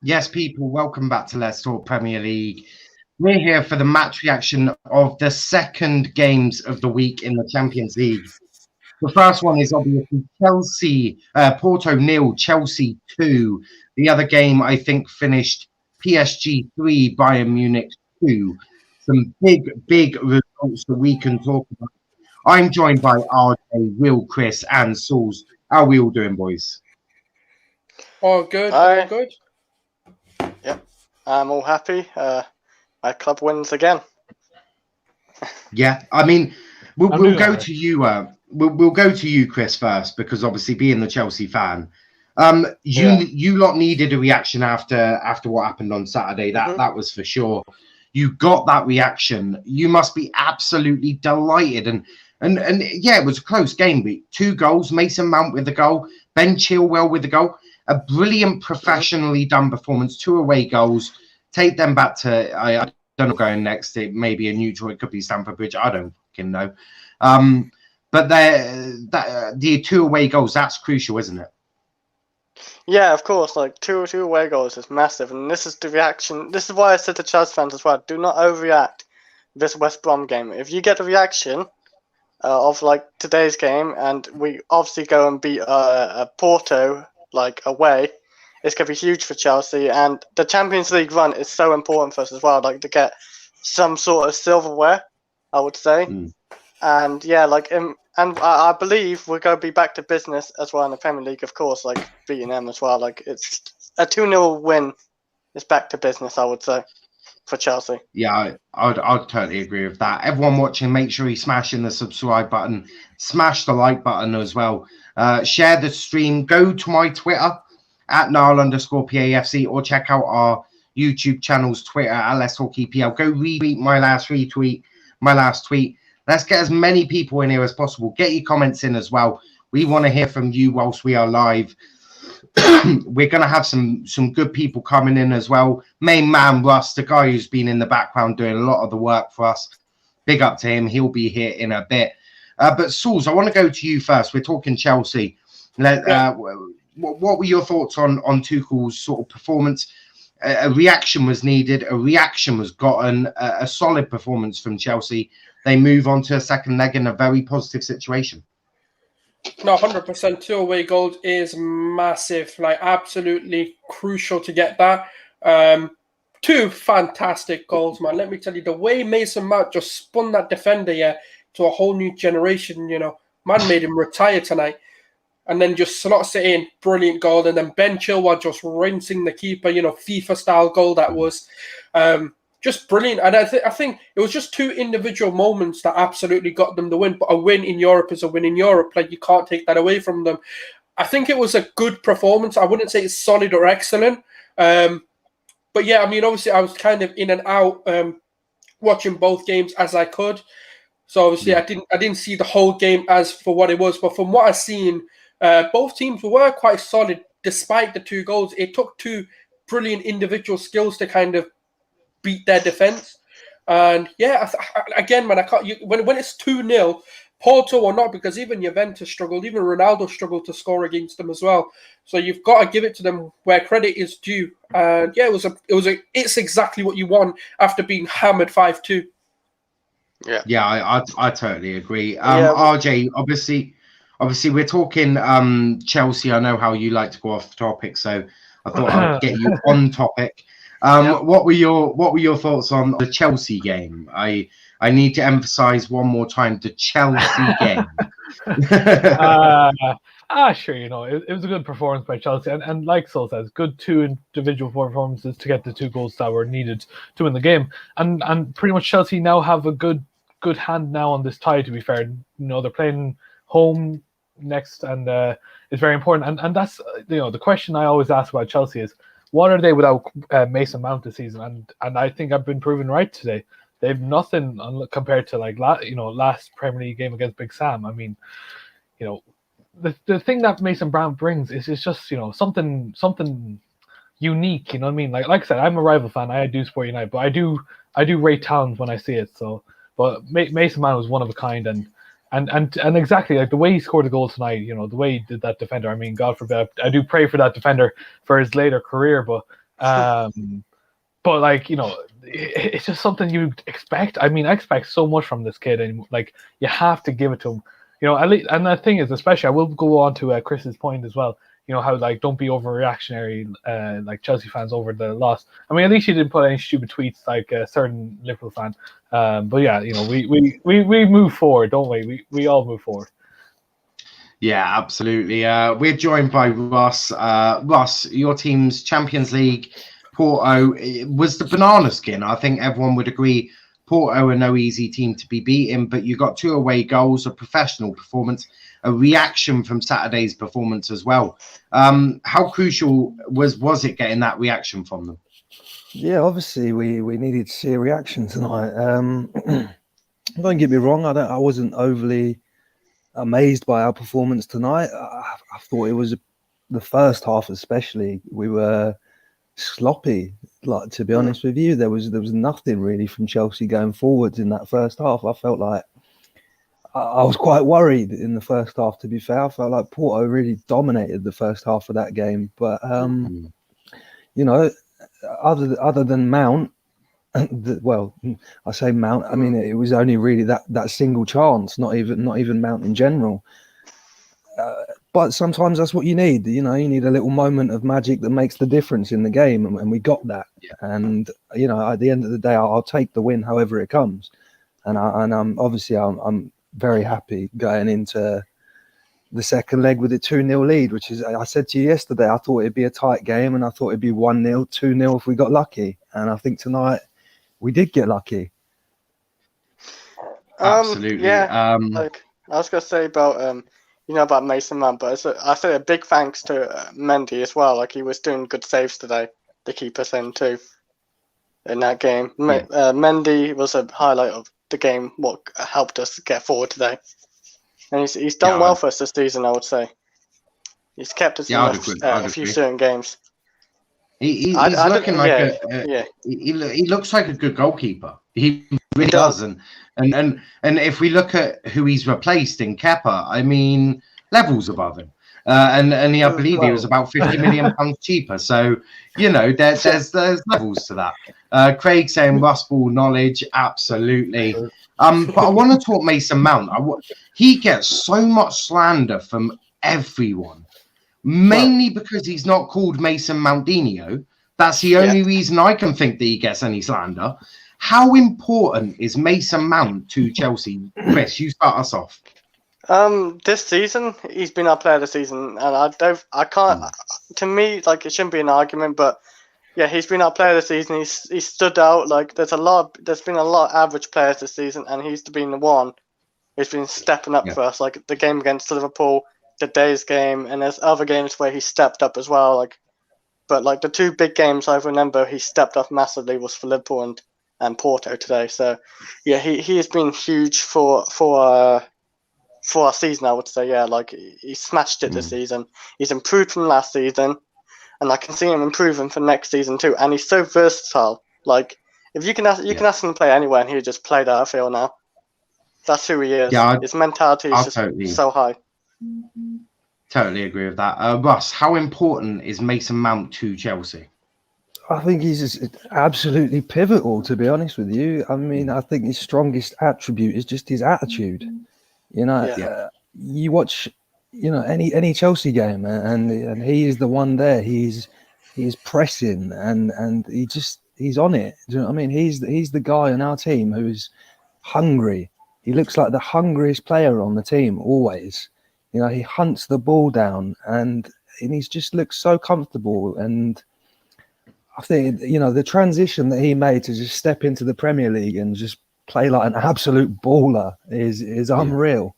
Yes, people, welcome back to Let's Talk Premier League. We're here for the match reaction of the second games of the week in the Champions League. The first one is obviously Porto 0, Chelsea 2. The other game, I think, finished PSG 3, Bayern Munich 2. Some big results that we can talk about. I'm joined by RJ, Will, Chris, and Sulz. How are we all doing, boys? All good, all good. Yep, I'm all happy. My club wins again. Yeah, I mean, we'll go to you. We'll go to you, Chris, first, because obviously being the Chelsea fan, you lot needed a reaction after what happened on Saturday. That was for sure. You got that reaction. You must be absolutely delighted. And yeah, it was a close game. But 2 goals, Mason Mount with the goal, Ben Chilwell with the goal. A brilliant, professionally done performance. 2 away goals. Take them back to, I don't know, going next. It may be a neutral. It could be Stamford Bridge. I don't fucking know. But the 2 away goals, that's crucial, isn't it? Yeah, of course. Like two away goals is massive. And this is the reaction. This is why I said to Chelsea fans as well, do not overreact this West Brom game. If you get a reaction of like today's game, and we obviously go and beat Porto like away, it's going to be huge for Chelsea. And the Champions League run is so important for us as well, like to get some sort of silverware, I would say. And yeah, like, and I believe we're going to be back to business as well in the Premier League, of course, like beating them as well. Like, it's a 2-0 win is back to business, I would say, for Chelsea. Yeah, I'd totally agree with that. Everyone watching, make sure you smash in the subscribe button, smash the like button as well. Share the stream. Go to my Twitter at @Niall_PAFC or check out our YouTube channel's Twitter at Let's Talk EPL. Go retweet my last tweet. Let's get as many people in here as possible. Get your comments in as well. We want to hear from you whilst we are live. We're going to have some good people coming in as well. Main man Russ, the guy who's been in the background doing a lot of the work for us. Big up to him. He'll be here in a bit. But Sulz, I want to go to you first. We're talking Chelsea. What were your thoughts on Tuchel's sort of performance? A reaction was needed. A reaction was gotten. A solid performance from Chelsea. They move on to a second leg in a very positive situation. No, 100%. 2 away goals is massive. Like, absolutely crucial to get that. 2 fantastic goals, man. Let me tell you, the way Mason Mount just spun that defender, to a whole new generation, man made him retire tonight. And then just slots it in, brilliant goal. And then Ben Chilwell just rinsing the keeper, FIFA-style goal that was. Just brilliant. And I think it was just 2 individual moments that absolutely got them the win. But a win in Europe is a win in Europe. Like, you can't take that away from them. I think it was a good performance. I wouldn't say it's solid or excellent. But yeah, I mean, obviously I was kind of in and out watching both games as I could. So obviously I didn't see the whole game as for what it was. But from what I've seen, both teams were quite solid despite the 2 goals. It took 2 brilliant individual skills to kind of beat their defense. And yeah, again, man, I can't. When it's 2-0, Porto or not, because even Juventus struggled, even Ronaldo struggled to score against them as well. So you've got to give it to them where credit is due. And yeah, it's exactly what you want after being hammered 5-2. Yeah, I totally agree. RJ, obviously we're talking Chelsea. I know how you like to go off topic, so I thought I'd get you on topic. What were your thoughts on the Chelsea game? I need to emphasize one more time the Chelsea game. Sure, it was a good performance by Chelsea, and like Sulz says, good 2 individual performances to get the 2 goals that were needed to win the game, and pretty much Chelsea now have a good hand now on this tie. To be fair, they're playing home next, and it's very important. And that's the question I always ask about Chelsea is, what are they without Mason Mount this season? And I think I've been proven right today. They've nothing compared to last Premier League game against Big Sam. I mean, the thing that Mason Mount brings is just something unique. You know what I mean? Like I said, I'm a rival fan. I do support United, but I do rate talent when I see it. So, but Mason Mount was one of a kind, and exactly like the way he scored the goal tonight. The way he did that defender. I mean, God forbid, I do pray for that defender for his later career, but But like, you know, it's just something you expect. I mean, I expect so much from this kid, and like you have to give it to him. You know, at least, and the thing is, especially, I will go on to Chris's point as well. You know, how like don't be overreactionary, like Chelsea fans over the loss. I mean, at least he didn't put any stupid tweets like a certain Liverpool fan. But yeah, you know, we move forward, don't we? We all move forward. Yeah, absolutely. We're joined by Russ. Russ, your team's Champions League, Porto, was the banana skin. I think everyone would agree Porto are no easy team to be beaten, but you got 2 away goals, a professional performance, a reaction from Saturday's performance as well. How crucial was it getting that reaction from them? Yeah, obviously we needed to see a reaction tonight. Don't get me wrong, I wasn't overly amazed by our performance tonight. I thought it was the first half, especially. We were sloppy. Like, to be honest with you, there was nothing really from Chelsea going forwards in that first half. I felt like I was quite worried in the first half. To be fair, I felt like Porto really dominated the first half of that game. But you know, other than Mount. Well, I say Mount. I mean, it was only really that single chance, not even Mount in general. But sometimes that's what you need. You know, you need a little moment of magic that makes the difference in the game, and we got that. Yeah. And you know, at the end of the day, I'll take the win, however it comes. And I'm very happy going into the second leg with a 2-0 lead, which is, I said to you yesterday, I thought it'd be a tight game, and I thought it'd be 1-0, 2-0 if we got lucky. And I think tonight we did get lucky. Absolutely. Yeah. Like I was gonna say about about Mason Mount, but I say a big thanks to Mendy as well. Like, he was doing good saves today, the keeper saying too, in that game. Yeah. Mendy was a highlight of the game. What helped us get forward today, and he's done well for us this season. I would say he's kept us in a few certain games. He's looking like he looks like a good goalkeeper. He really does. And if we look at who he's replaced in Kepa, I mean, levels above him. I believe he was about £50 million cheaper. So, you know, there's levels to that. Craig saying Russ ball knowledge, absolutely. But I want to talk Mason Mount. He gets so much slander from everyone. Mainly because he's not called Mason Mountino. That's the only reason I can think that he gets any slander. How important is Mason Mount to Chelsea? Chris, you start us off. This season, he's been our player of the season, and I can't. To me, like, it shouldn't be an argument, but yeah, he's been our player of the season. He's stood out. Like, there's been a lot of average players this season, and he's been the one who's been stepping up for us. Like the game against Liverpool, today's game, and there's other games where he stepped up as well. Like, but like the 2 big games I remember he stepped up massively was for Liverpool and Porto today. So yeah, he has been huge for our season, I would say. Yeah, like, he smashed it this season. He's improved from last season, and I can see him improving for next season too. And he's so versatile. Like, if you can ask him to play anywhere, and he'll just play that. I feel now. That's who he is. Yeah, his mentality is just so high. Totally agree with that. Russ, how important is Mason Mount to Chelsea? I think he's absolutely pivotal, to be honest with you. I mean, I think his strongest attribute is just his attitude. You know, you watch, you know, any Chelsea game, and he is the one there. He's pressing, and he's on it. Do you know what I mean? He's the guy on our team who's hungry. He looks like the hungriest player on the team always. You know, he hunts the ball down, and he just looks so comfortable. And I think, you know, the transition that he made to just step into the Premier League and just play like an absolute baller is unreal.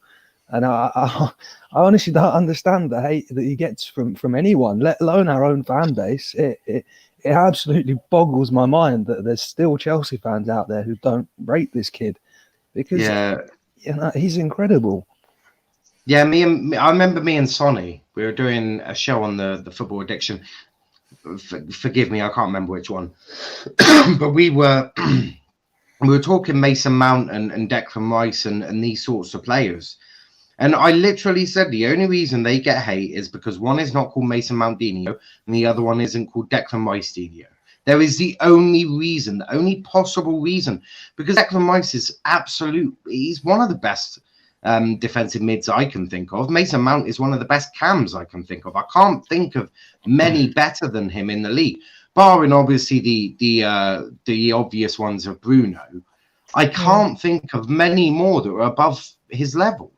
And I honestly don't understand the hate that he gets from anyone, let alone our own fan base. It absolutely boggles my mind that there's still Chelsea fans out there who don't rate this kid, because you know, he's incredible. Yeah, I remember me and Sonny, we were doing a show on the football addiction. Forgive me, I can't remember which one. But we were talking Mason Mount and Declan Rice and these sorts of players. And I literally said the only reason they get hate is because one is not called Mason Mountdinho and the other one isn't called Declan Rice-Dino. There is the only reason, the only possible reason, because Declan Rice is he's one of the best defensive mids I can think of. Mason Mount is one of the best cams I can think of. I can't think of many better than him in the league, barring obviously the obvious ones of Bruno. I can't think of many more that are above his level.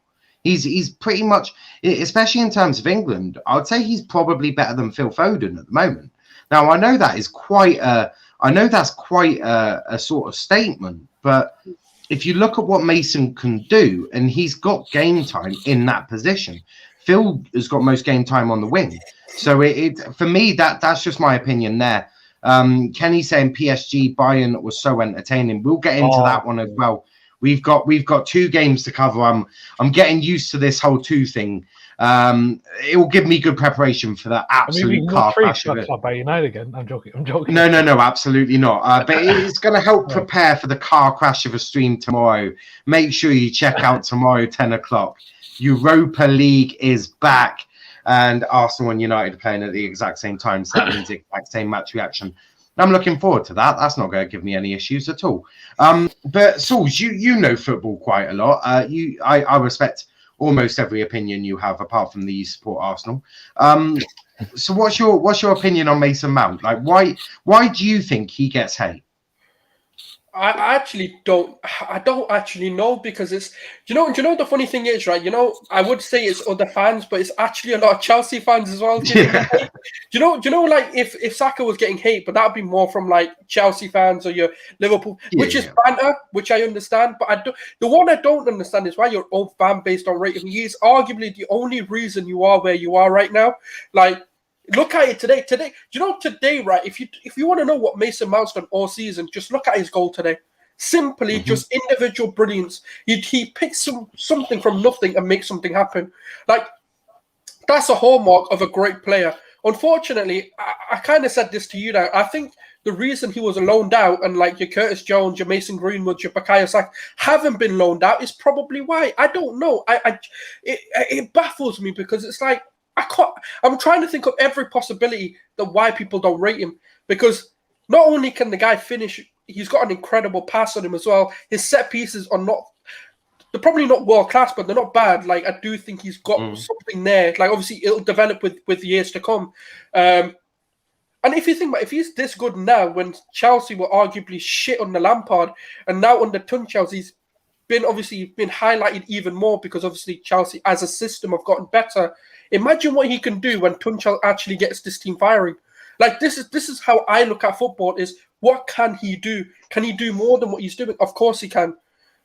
He's pretty much, especially in terms of England, I would say he's probably better than Phil Foden at the moment. Now, I know that is quite a sort of statement, but if you look at what Mason can do, and he's got game time in that position, Phil has got most game time on the wing. So for me, that's just my opinion there. Kenny saying PSG Bayern was so entertaining. We'll get into that one as well. We've got 2 games to cover. I'm getting used to this whole 2 thing. It will give me good preparation for that absolute car crash. By United again. I'm joking. No, absolutely not. But it's going to help prepare for the car crash of a stream tomorrow. Make sure you check out tomorrow 10 o'clock. Europa League is back, and Arsenal and United are playing at the exact same time. So that means the exact same match reaction. I'm looking forward to that. That's not going to give me any issues at all. But Sulz, you know football quite a lot. I respect almost every opinion you have, apart from the you support Arsenal. So what's your opinion on Mason Mount? Like, why do you think he gets hate? I don't actually know, because it's do you know the funny thing is, right? I would say it's other fans, but it's actually a lot of Chelsea fans as well. Yeah. Do you know like if Saka was getting hate, but that'd be more from like Chelsea fans or your Liverpool, which is banter, which I understand. But the one I don't understand is why your own fan base don't rate him. He is arguably the only reason you are where you are right now. Like, look at it today. Today, right? If you want to know what Mason Mount's done all season, just look at his goal today. Simply, just individual brilliance. He picks something from nothing and makes something happen. Like, that's a hallmark of a great player. Unfortunately, I kind of said this to you now. I think the reason he was loaned out, and like your Curtis Jones, your Mason Greenwood, your Bukayo Saka haven't been loaned out, is probably why. I don't know. It baffles me, because it's like, I'm trying to think of every possibility that why people don't rate him, because not only can the guy finish, he's got an incredible pass on him as well. His set pieces they're probably not world class, but they're not bad. Like, I do think he's got something there. Like, obviously it'll develop with years to come. And if you think about, if he's this good now, when Chelsea were arguably shit under Lampard, and now under Tuchel, he's been highlighted even more, because obviously Chelsea as a system have gotten better. Imagine what he can do when Tuchel actually gets this team firing. Like, this is how I look at football: is what can he do? Can he do more than what he's doing? Of course he can.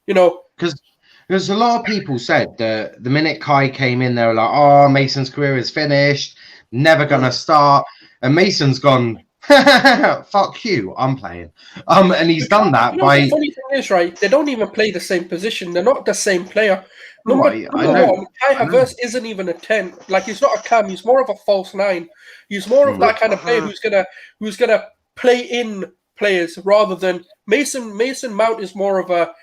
Because a lot of people said that the minute Kai came in, they were like, "Oh, Mason's career is finished, never gonna start," and Mason's gone, "Fuck you, I'm playing." And he's done that by. The funny thing is, right? They don't even play the same position. They're not the same player. Number one, Kai Havertz isn't even a 10. Like, he's not a cam. He's more of a false 9. He's more of that kind of player who's gonna play in players rather than Mason. Mason Mount is more of a.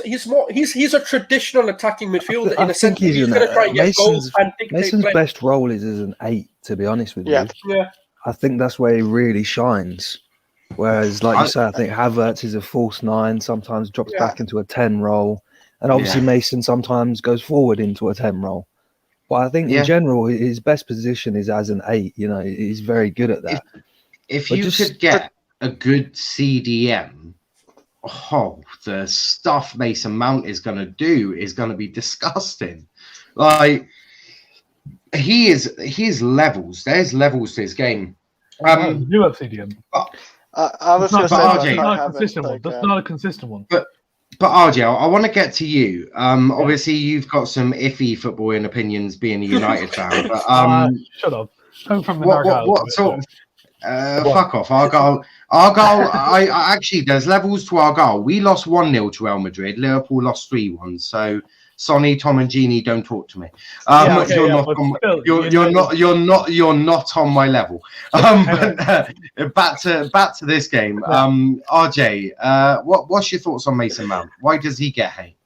He's a traditional attacking midfielder in a sense. He's going to try and get goals and dictate Mason's play. best role is as an 8, to be honest with you. Yeah. I think that's where he really shines. Whereas, like you say, I think Havertz is a false 9, sometimes drops back into a 10 role. And obviously Mason sometimes goes forward into a 10 role. But I think in general, his best position is as an 8. He's very good at that. If you could get a good CDM, the stuff Mason Mount is going to do is going to be disgusting. Like, he is levels. There's levels to his game. You have CDM. I was not, RJ, that's not a consistent one. But RJ, I want to get to you. Obviously, you've got some iffy footballing opinions, being a United fan. But shut up. I'm from the what sort of? Fuck off, Argyle. I actually, there's levels to Argyle. We lost 1-0 to Real Madrid. Liverpool lost 3-1. So, Sonny, Tom, and Jeannie, don't talk to me. You're not on my level. But back to this game. RJ, what's your thoughts on Mason Mount? Why does he get hate?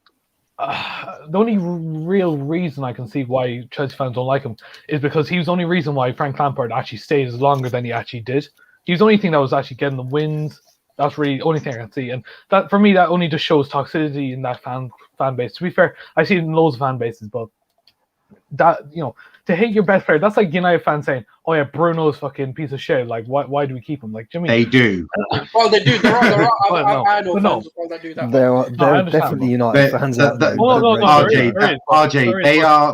the only real reason I can see why Chelsea fans don't like him is because he was the only reason why Frank Lampard actually stayed longer than he actually did. He was the only thing that was actually getting the wins. That's really the only thing I can see. And that, for me, that only just shows toxicity in that fan base. To be fair, I see it in loads of fan bases, but that, to hate your best player, that's like United fans saying, "Oh yeah, Bruno's fucking piece of shit. Like, why do we keep him?" Like, Jimmy. They do. Well, they do. There are I know no. fans as well that do that. There are definitely United fans out there. RJ,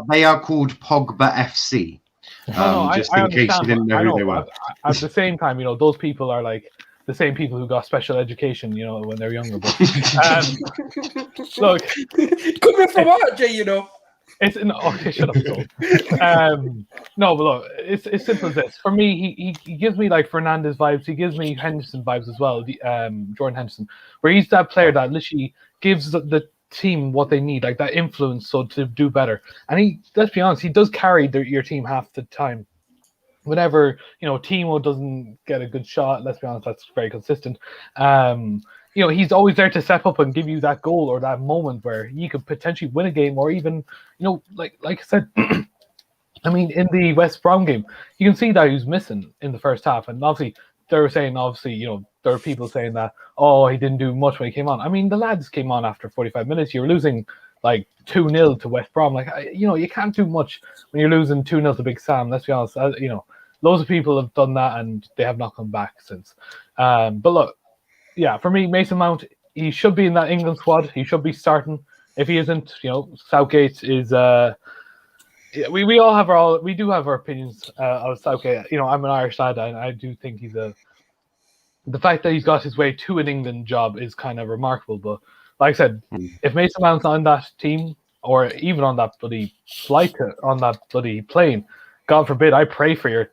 they are called Pogba FC. Just in case you didn't know who they were. At the same time, those people are like the same people who got special education, when they're younger. But look, coming from RJ, It's okay. Shut up, Joel. No, but look, it's simple as this. For me, he gives me like Fernandes vibes. He gives me Henderson vibes as well. Jordan Henderson, where he's that player that literally gives the team what they need, like that influence, so to do better. And let's be honest, he does carry your team half the time. Whenever Timo doesn't get a good shot, let's be honest, that's very consistent. He's always there to step up and give you that goal or that moment where you could potentially win a game, or even, like I said, I mean, in the West Brom game, you can see that he was missing in the first half. And obviously, they were saying, there are people saying that, oh, he didn't do much when he came on. I mean, the lads came on after 45 minutes. You were losing like 2-0 to West Brom. Like, you can't do much when you're losing 2-0 to Big Sam. Let's be honest. Loads of people have done that and they have not come back since. But look, yeah, for me, Mason Mount, he should be in that England squad. He should be starting. If he isn't, Southgate is. We all have we do have our opinions of Southgate. I'm an Irish lad, and I do think the fact that he's got his way to an England job is kind of remarkable. But like I said, if Mason Mount's on that team, or even on that bloody flight, on that bloody plane, God forbid, I pray for your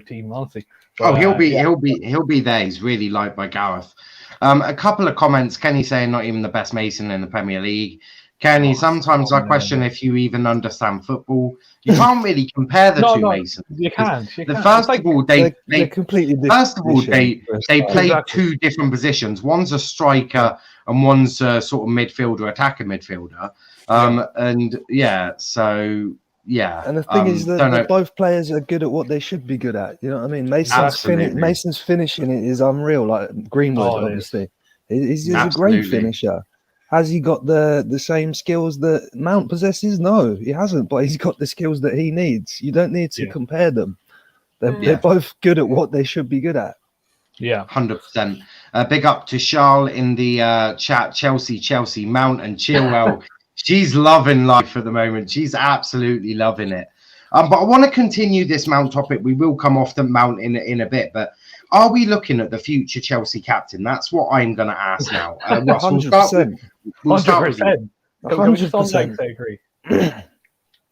team, honestly. But, he'll be there. He's really liked by Gareth. A couple of comments. Kenny saying not even the best Mason in the Premier League. Kenny, sometimes I question if you even understand football. You can't really compare the two Masons. You can't. First of all, they completely different. First of all, they play two different positions. One's a striker and one's a sort of midfielder, attacker midfielder. And yeah, so. Yeah, and the thing is that both players are good at what they should be good at. You know what I mean? Mason's finishing it is unreal. Like Greenwood, obviously, he's a great finisher. Has he got the same skills that Mount possesses? No, he hasn't. But he's got the skills that he needs. You don't need to compare them. They're both good at what they should be good at. Yeah, 100%. Big up to Charles in the chat. Chelsea, Mount and Chilwell. She's loving life at the moment. She's absolutely loving it. But I want to continue this Mount topic. We will come off the Mount in a bit. But are we looking at the future Chelsea captain? That's what I'm going to ask now. 100%. 100%. 100%. I agree.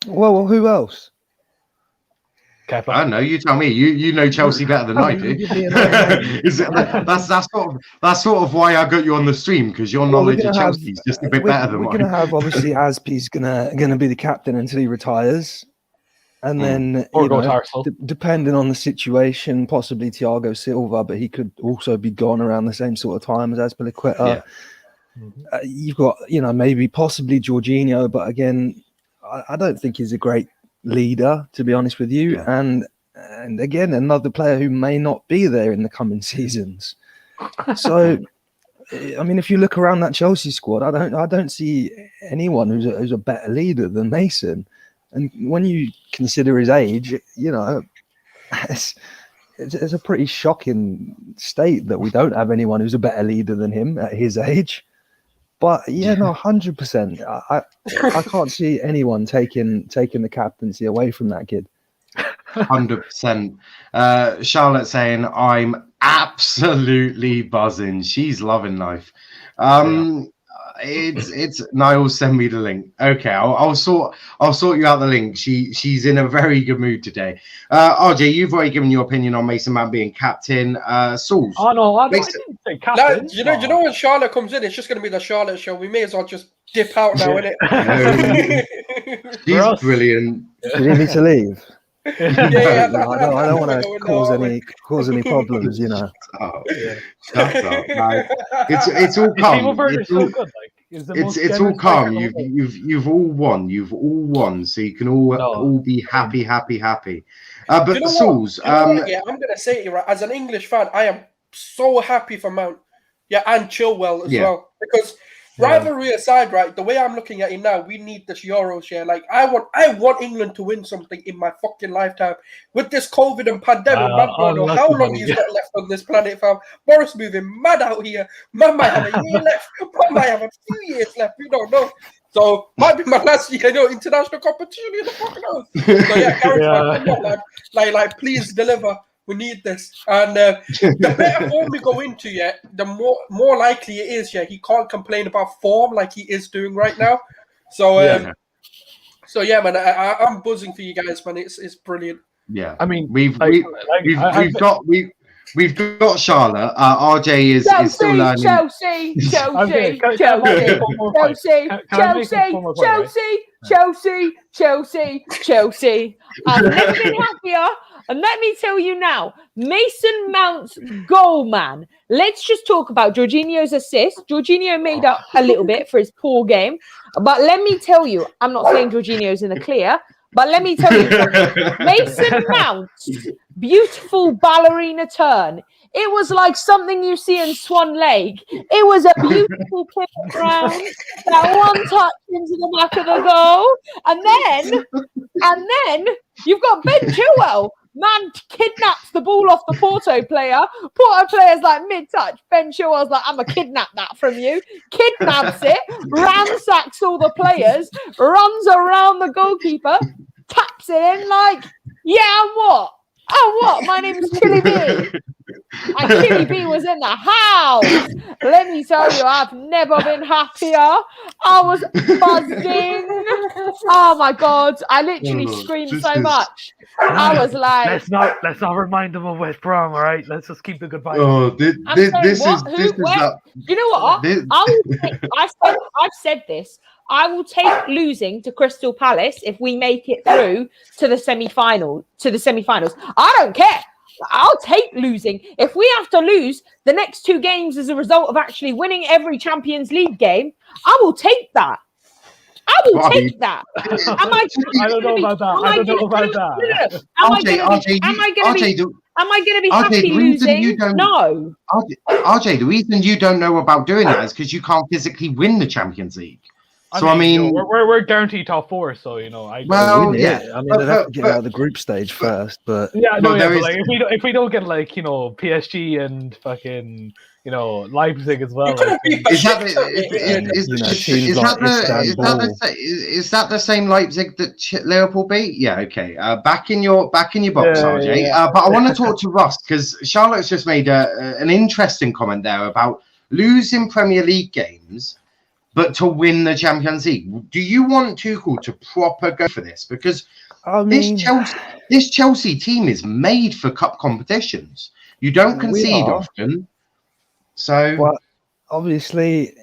Well, who else? I don't know. You tell me. You know Chelsea better than I do. That's sort of why I got you on the stream, because your knowledge of Chelsea is just a bit better than mine. We're going to have obviously Azpi's going to be the captain until he retires, and then depending on the situation, possibly Thiago Silva, but he could also be gone around the same sort of time as Azpilicueta. Yeah. You've got maybe possibly Jorginho, but again, I don't think he's a great leader, to be honest with you, and again another player who may not be there in the coming seasons. So I mean, if you look around that Chelsea squad, I don't see anyone who's a better leader than Mason. And when you consider his age, it's a pretty shocking state that we don't have anyone who's a better leader than him at his age. But 100%. I can't see anyone taking the captaincy away from that kid. 100%. Charlotte saying, I'm absolutely buzzing. She's loving life. It's Niall, send me the link. Okay, I'll sort you out the link. She's in a very good mood today. RJ, you've already given your opinion on Mason Mount being captain. Sulz. Oh no, I didn't say captain. You know when Charlotte comes in, it's just going to be the Charlotte show. We may as well just dip out now, innit? She's brilliant. Do you need me to leave? No, I don't want to cause any problems, Oh, shut up, man. It's all calm. It's all good, like. is the It's most all generous calm. striker in the world. You've all won. You've all won. So you can all be happy. But Do you know Sulz, what? You know what? Yeah, I'm gonna say it right. As an English fan, I am so happy for Mount. Yeah, and Chilwell as well. Because rivalry aside, right, the way I'm looking at it now, we need this Euros, yeah. Like I want England to win something in my fucking lifetime. With this COVID and pandemic, man, don't know how long he's got left on this planet, fam. Boris moving mad out here. Man might have a year left. Man might have a few years left. We don't know. So might be my last year, international competition. Who the fuck knows? So yeah, Gareth, come on, man. Like, please deliver. We need this. And the better form we go into, the more likely it is, he can't complain about form like he is doing right now. So, so yeah, man, I'm buzzing for you guys, man. It's brilliant. Yeah, I mean, we've got Charlotte. RJ is still learning. Chelsea. I've never been happier. And let me tell you now, Mason Mount's goal, man. Let's just talk about Jorginho's assist. Jorginho made up a little bit for his poor game. But let me tell you, I'm not saying Jorginho's in the clear, but let me tell you something. Mason Mount's beautiful ballerina turn. It was like something you see in Swan Lake. It was a beautiful pivot round, that one touch into the back of the goal. And then you've got Ben Chilwell. Man kidnaps the ball off the Porto player. Porto player's like mid-touch. Ben Chilwell's like, I'm going to kidnap that from you. Kidnaps it, ransacks all the players, runs around the goalkeeper, taps it in like, and what? Oh, what? My name's Chili B. And Chili B was in the house. Let me tell you, I've never been happier. I was buzzing. Oh my God. I literally screamed so much. I was like, let's not remind them of West Brom, all right? Let's just keep the good vibes. Oh, this is you know what? I've said this. I will take losing to Crystal Palace if we make it through to the semi-finals. I don't care. I'll take losing. If we have to lose the next 2 games as a result of actually winning every Champions League game, I will take that. I will take that. I don't know about that. Am I going to be happy losing? No. RJ, the reason you don't know about doing that is because you can't physically win the Champions League. I mean, we're guaranteed top 4, so I mean, they'd have to get out of the group stage first, but if we don't get PSG and fucking Leipzig as well. Is that the same Leipzig that Liverpool beat? Yeah, okay. Back in your box, RJ. Yeah. But I want to talk to Russ because Charlotte's just made an interesting comment there about losing Premier League games, but to win the Champions League. Do you want Tuchel to proper go for this? Because this Chelsea team is made for cup competitions. You don't concede often. So, obviously,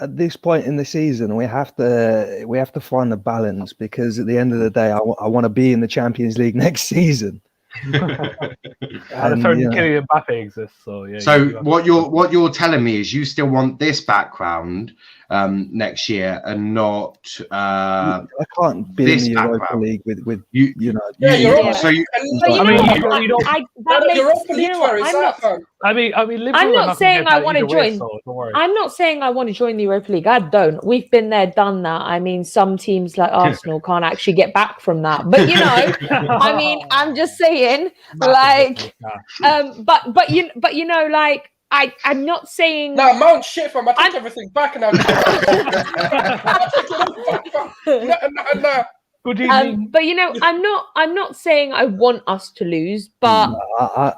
at this point in the season, we have to find the balance because at the end of the day, I want to be in the Champions League next season. And a certain Kylian Mbappe exists, so yeah. So what you're telling me is you still want this background next year and not I can't be in the Europa League with you. Yeah, you're so you. I'm not saying I want to join. I'm not saying I want to join the Europa League. I don't. We've been there, done that. I mean, some teams like Arsenal can't actually get back from that. But I mean, I'm just saying, like, I'm not saying. No, Mount shit from. I take everything back and No. Good evening. But I'm not saying I want us to lose, but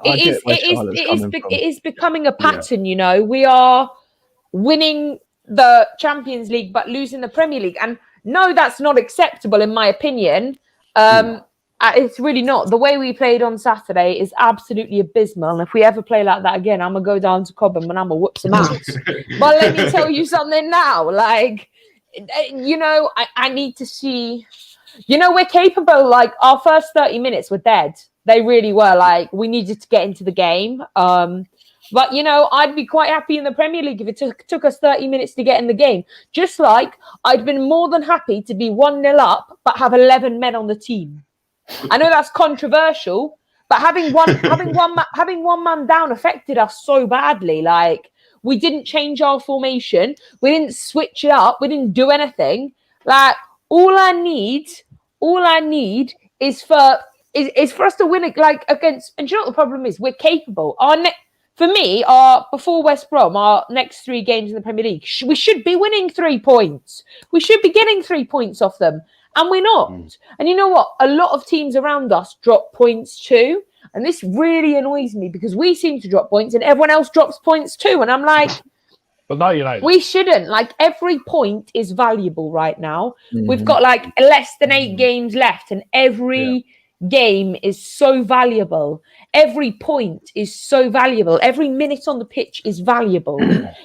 it is becoming a pattern. We are winning the Champions League but losing the Premier League, and no, that's not acceptable in my opinion. It's really not. The way we played on Saturday is absolutely abysmal. And if we ever play like that again, I'm going to go down to Cobham and I'm going to whoop some ass. But let me tell you something now. Like, I need to see, we're capable. Like, our first 30 minutes were dead. They really were. Like, we needed to get into the game. But, I'd be quite happy in the Premier League if it took us 30 minutes to get in the game. Just like I'd been more than happy to be 1-0 up, but have 11 men on the team. I know that's controversial, but having one man down affected us so badly. Like, we didn't change our formation. We didn't switch it up. We didn't do anything. Like, all I need is for us to win it, like, against. And do you know what the problem is? We're capable. Before West Brom, our next 3 games in the Premier League, we should be winning 3 points. We should be getting 3 points off them, and we're not. And you know what? A lot of teams around us drop points too, and this really annoys me because we seem to drop points and everyone else drops points too. And I'm like, but not United. We shouldn't. Like, every point is valuable right now. We've got like less than 8 games left, and every game is so valuable. Every point is so valuable. Every minute on the pitch is valuable.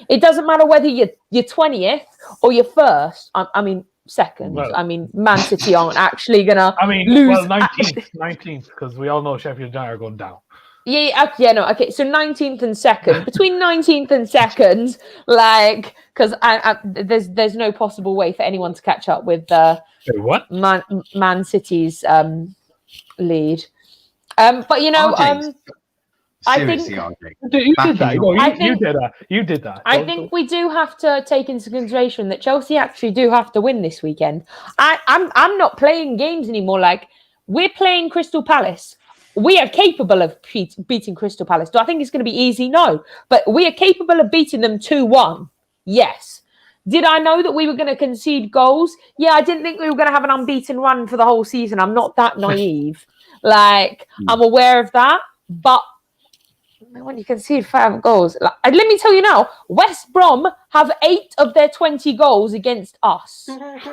It doesn't matter whether you're 20th or you're first. I mean, second. Well, I mean, Man City aren't actually gonna. Lose. Well, 19th, because we all know Sheffield United are going down. Okay. So 19th and second, between 19th and second, like, because there's no possible way for anyone to catch up with what? Man City's lead. But I think you did that. You did that. I think we do have to take into consideration that Chelsea actually do have to win this weekend. I'm not playing games anymore. Like, we're playing Crystal Palace. We are capable of beating Crystal Palace. Do I think it's going to be easy? No. But we are capable of beating them 2-1. Yes. Did I know that we were going to concede goals? Yeah, I didn't think we were going to have an unbeaten run for the whole season. I'm not that naive. Like, I'm aware of that. But when you concede 5 goals, like, let me tell you now, West Brom have 8 of their 20 goals against us. That's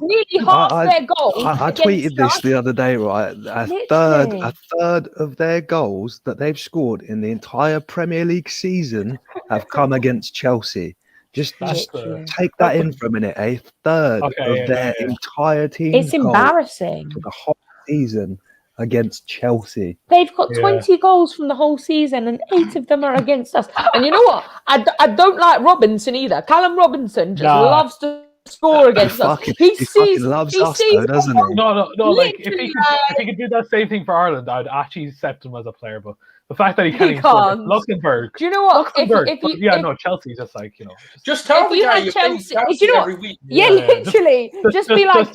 nearly half their goals. I tweeted this the other day, right? A third of their goals that they've scored in the entire Premier League season have come against Chelsea. Just take that in for a minute. A third of their entire team. It's embarrassing. For the whole season against Chelsea. They've got 20 goals from the whole season, and 8 of them are against us. And you know what? I don't like Robinson either. Callum Robinson just loves to score against us. He loves us, though, doesn't he? No. Like, if he could do that same thing for Ireland, I'd actually accept him as a player. But the fact that he can't even score, Luxembourg. Do you know what? Chelsea's just like, Just tell the guy you're playing Chelsea every week. Yeah, literally. Just be like,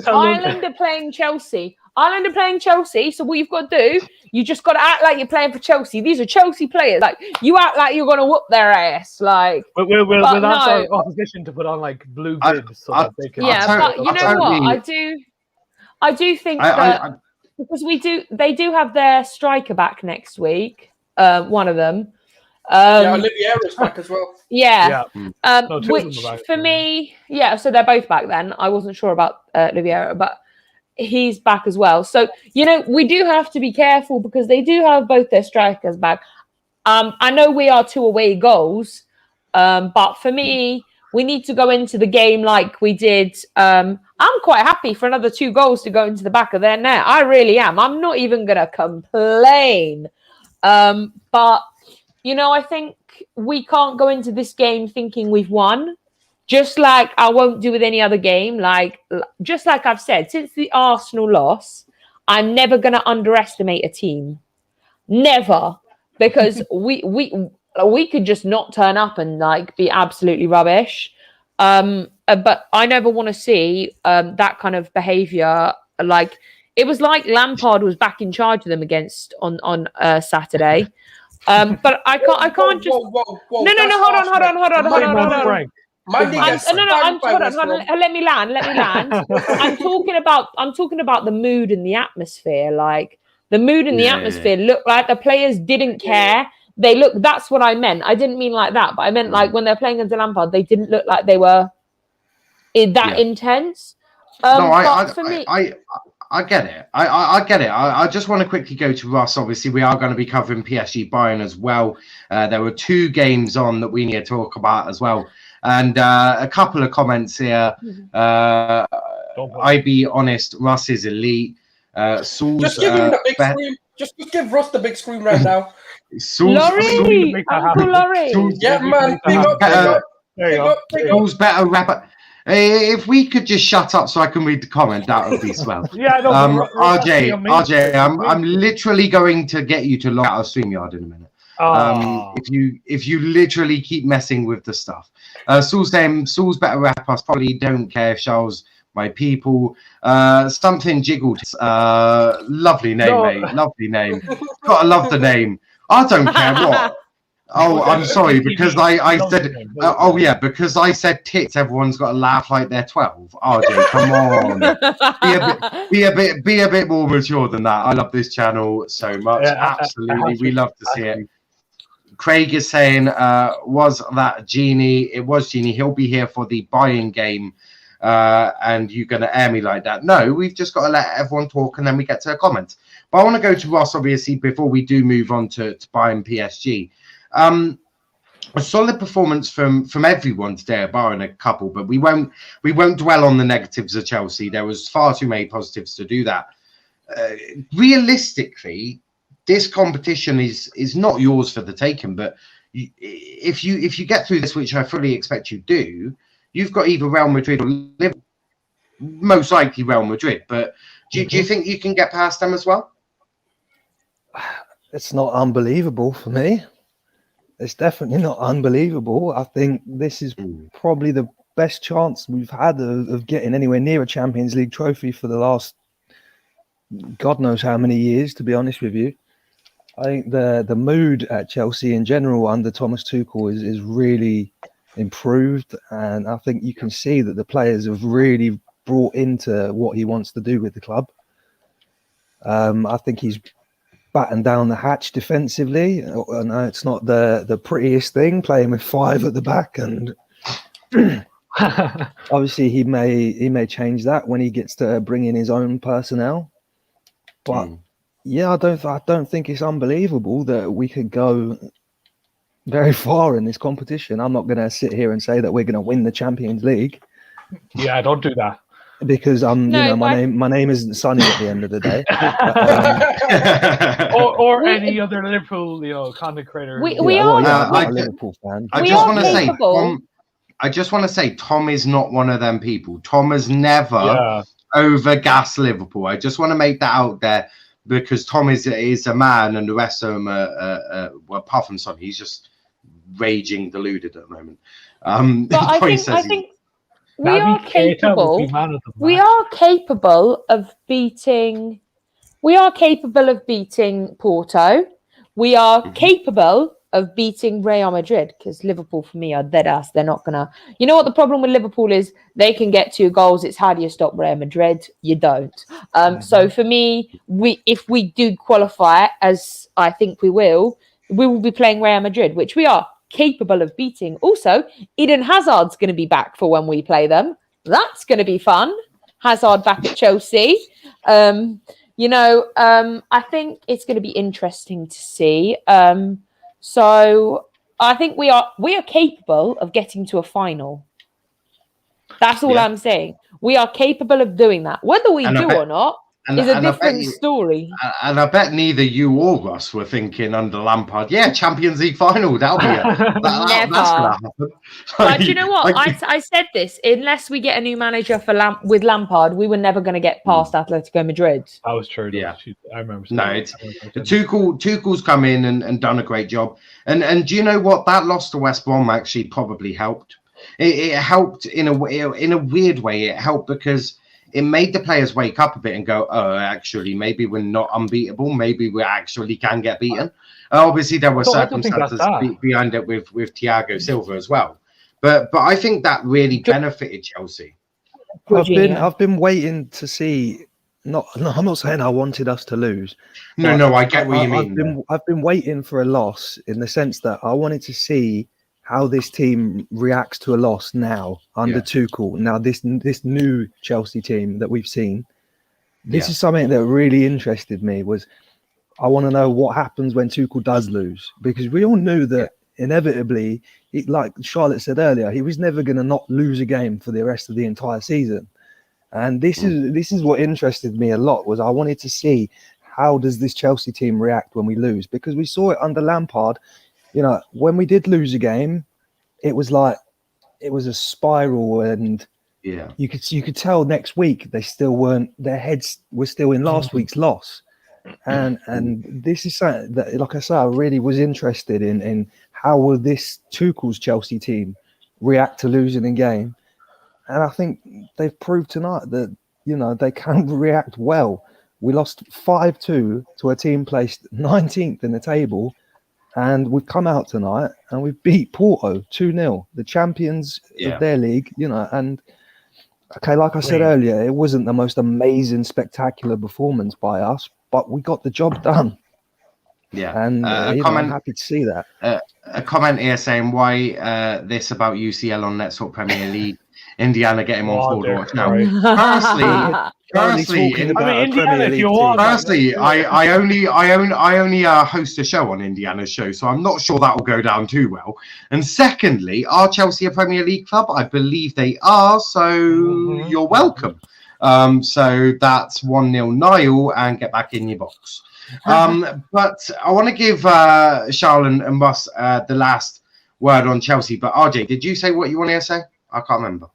Ireland are playing Chelsea. Ireland are playing Chelsea, so what you've got to do, you just got to act like you're playing for Chelsea. These are Chelsea players. Like, you act like you're going to whoop their ass. Like, we'll ask our opposition to put on like blue bibs so that they can. Yeah, but you know what? I do think that because they do have their striker back next week. One of them. Oliviera's back as well. Which for me, so they're both back then. I wasn't sure about Oliviera, but he's back as well. So, we do have to be careful because they do have both their strikers back. I know we are 2 away goals, but for me, we need to go into the game like we did. I'm quite happy for another 2 goals to go into the back of their net. I really am. I'm not even going to complain. But, I think we can't go into this game thinking we've won. Just like I won't do with any other game. Just like I've said, since the Arsenal loss, I'm never going to underestimate a team. Never. Because we could just not turn up and be absolutely rubbish. But I never want to see that kind of behaviour. It was like Lampard was back in charge of them on Saturday. But I can't just. Whoa, no, hold on. Hold on. Let me land. I'm talking about the mood and the atmosphere. Like, the mood and the atmosphere looked like the players didn't care. That's what I meant. I didn't mean like that, but I meant like when they're playing against Lampard, they didn't look like they were intense. I get it. I get it. I just want to quickly go to Russ. Obviously, we are going to be covering PSG Bayern as well. There were 2 games on that we need to talk about as well. And a couple of comments here. I be honest, Russ is elite. Sulz, just give him the big screen. Just give Russ the big screen right now. Sulz, Laurie, make that Uncle happen. Laurie. Sulz, Yeah, man. Big up, big up, There you big go. up, big up. Sulz better rapper. If we could just shut up so I can read the comment, that would be swell. Yeah, no, RJ, I'm literally going to get you to log out of StreamYard in a minute. If you literally keep messing with the stuff. Saul's saying Saul's better rap us, probably don't care if Charles my people. Something jiggled. Lovely name, mate. Lovely name. Gotta love the name. I don't care what. Oh, I'm sorry because I said. Oh yeah, because I said tits. Everyone's got to laugh like they're 12. RJ, come on. Be a bit more mature than that. I love this channel so much. Yeah, absolutely, we love to see it. Craig is saying, was that Genie? It was Genie. He'll be here for the buying game. And you're going to air me like that. No, we've just got to let everyone talk and then we get to the comments. But I want to go to Ross, obviously, before we do move on to buying PSG. A solid performance from everyone today, barring a couple, but we won't dwell on the negatives of Chelsea. There was far too many positives to do that. Realistically, this competition is not yours for the taking, but if you get through this, which I fully expect you do, you've got either Real Madrid or Liverpool, most likely Real Madrid. But do you think you can get past them as well? It's not unbelievable for me. It's definitely not unbelievable. I think this is probably the best chance we've had of getting anywhere near a Champions League trophy for the last God knows how many years, to be honest with you. I think the mood at Chelsea in general under Thomas Tuchel is really improved, and I think you can see that the players have really brought into what he wants to do with the club. I think he's battened down the hatch defensively. I know it's not the prettiest thing playing with 5 at the back, and obviously he may change that when he gets to bring in his own personnel. But yeah, I don't think it's unbelievable that we could go very far in this competition. I'm not going to sit here and say that we're going to win the Champions League. Yeah, don't do that. Because my name isn't Sonny at the end of the day. or any other Liverpool, content creator. I'm a Liverpool fan. I just want to say Tom is not one of them people. Tom has never overgassed Liverpool. I just want to make that out there because Tom is a man and the rest of them well, apart from Sonny, he's just raging deluded at the moment. But I think we are capable. We are capable of beating. We are capable of beating Porto. We are capable of beating Real Madrid because Liverpool, for me, are dead ass. They're not gonna. You know what the problem with Liverpool is? They can get 2 goals. It's how do you stop Real Madrid? You don't. So for me, if we do qualify, as I think we will be playing Real Madrid, which we are capable of beating. Also, Eden Hazard's going to be back for when we play them. That's going to be fun. Hazard back at Chelsea. I think it's going to be interesting to see. So I think we are capable of getting to a final. That's all I'm saying. We are capable of doing that. Whether we do or not is a different story. And I bet neither you or Russ were thinking under Lampard, Champions League final, that'll be Never. That's gonna happen. But you know what? I said this, unless we get a new manager with Lampard, we were never going to get past Atletico Madrid. That was true. Yeah. I remember. Tuchel's come in and done a great job. And do you know what? That loss to West Brom actually probably helped. It helped in a weird way. It helped because it made the players wake up a bit and go, oh, actually, maybe we're not unbeatable. Maybe we actually can get beaten. Obviously, there were circumstances behind it with Thiago Silva as well. But I think that really benefited Chelsea. I've been waiting to see. I'm not saying I wanted us to lose. No, I get what you mean. I've been waiting for a loss in the sense that I wanted to see how this team reacts to a loss now under Tuchel. Now, this new Chelsea team that we've seen, this is something that really interested me. Was I want to know what happens when Tuchel does lose, because we all knew that inevitably, like Charlotte said earlier, he was never going to not lose a game for the rest of the entire season. And this is what interested me a lot. Was I wanted to see how does this Chelsea team react when we lose? Because we saw it under Lampard. You know, when we did lose a game, it was like it was a spiral, and you could tell next week they still weren't. Their heads were still in last week's loss, and this is something that, like I say, I really was interested in how will this Tuchel's Chelsea team react to losing a game, and I think they've proved tonight that, you know, they can react well. We lost 5-2 to a team placed 19th in the table, and we've come out tonight and we've beat Porto 2-0, the champions of their league, you know. And okay, like I said earlier, it wasn't the most amazing, spectacular performance by us, but we got the job done. Yeah, and I'm happy to see that. A comment here saying why this about UCL on Let's Talk Premier League. Indiana getting on forward watch now. Firstly, Indiana, if you want. Firstly, I only host a show on Indiana's show, so I'm not sure that will go down too well. And secondly, are Chelsea a Premier League club? I believe they are, so you're welcome. So that's 1-0 Niall, and get back in your box. But I want to give Charles and Russ the last word on Chelsea. But RJ, did you say what you wanted to say? I can't remember.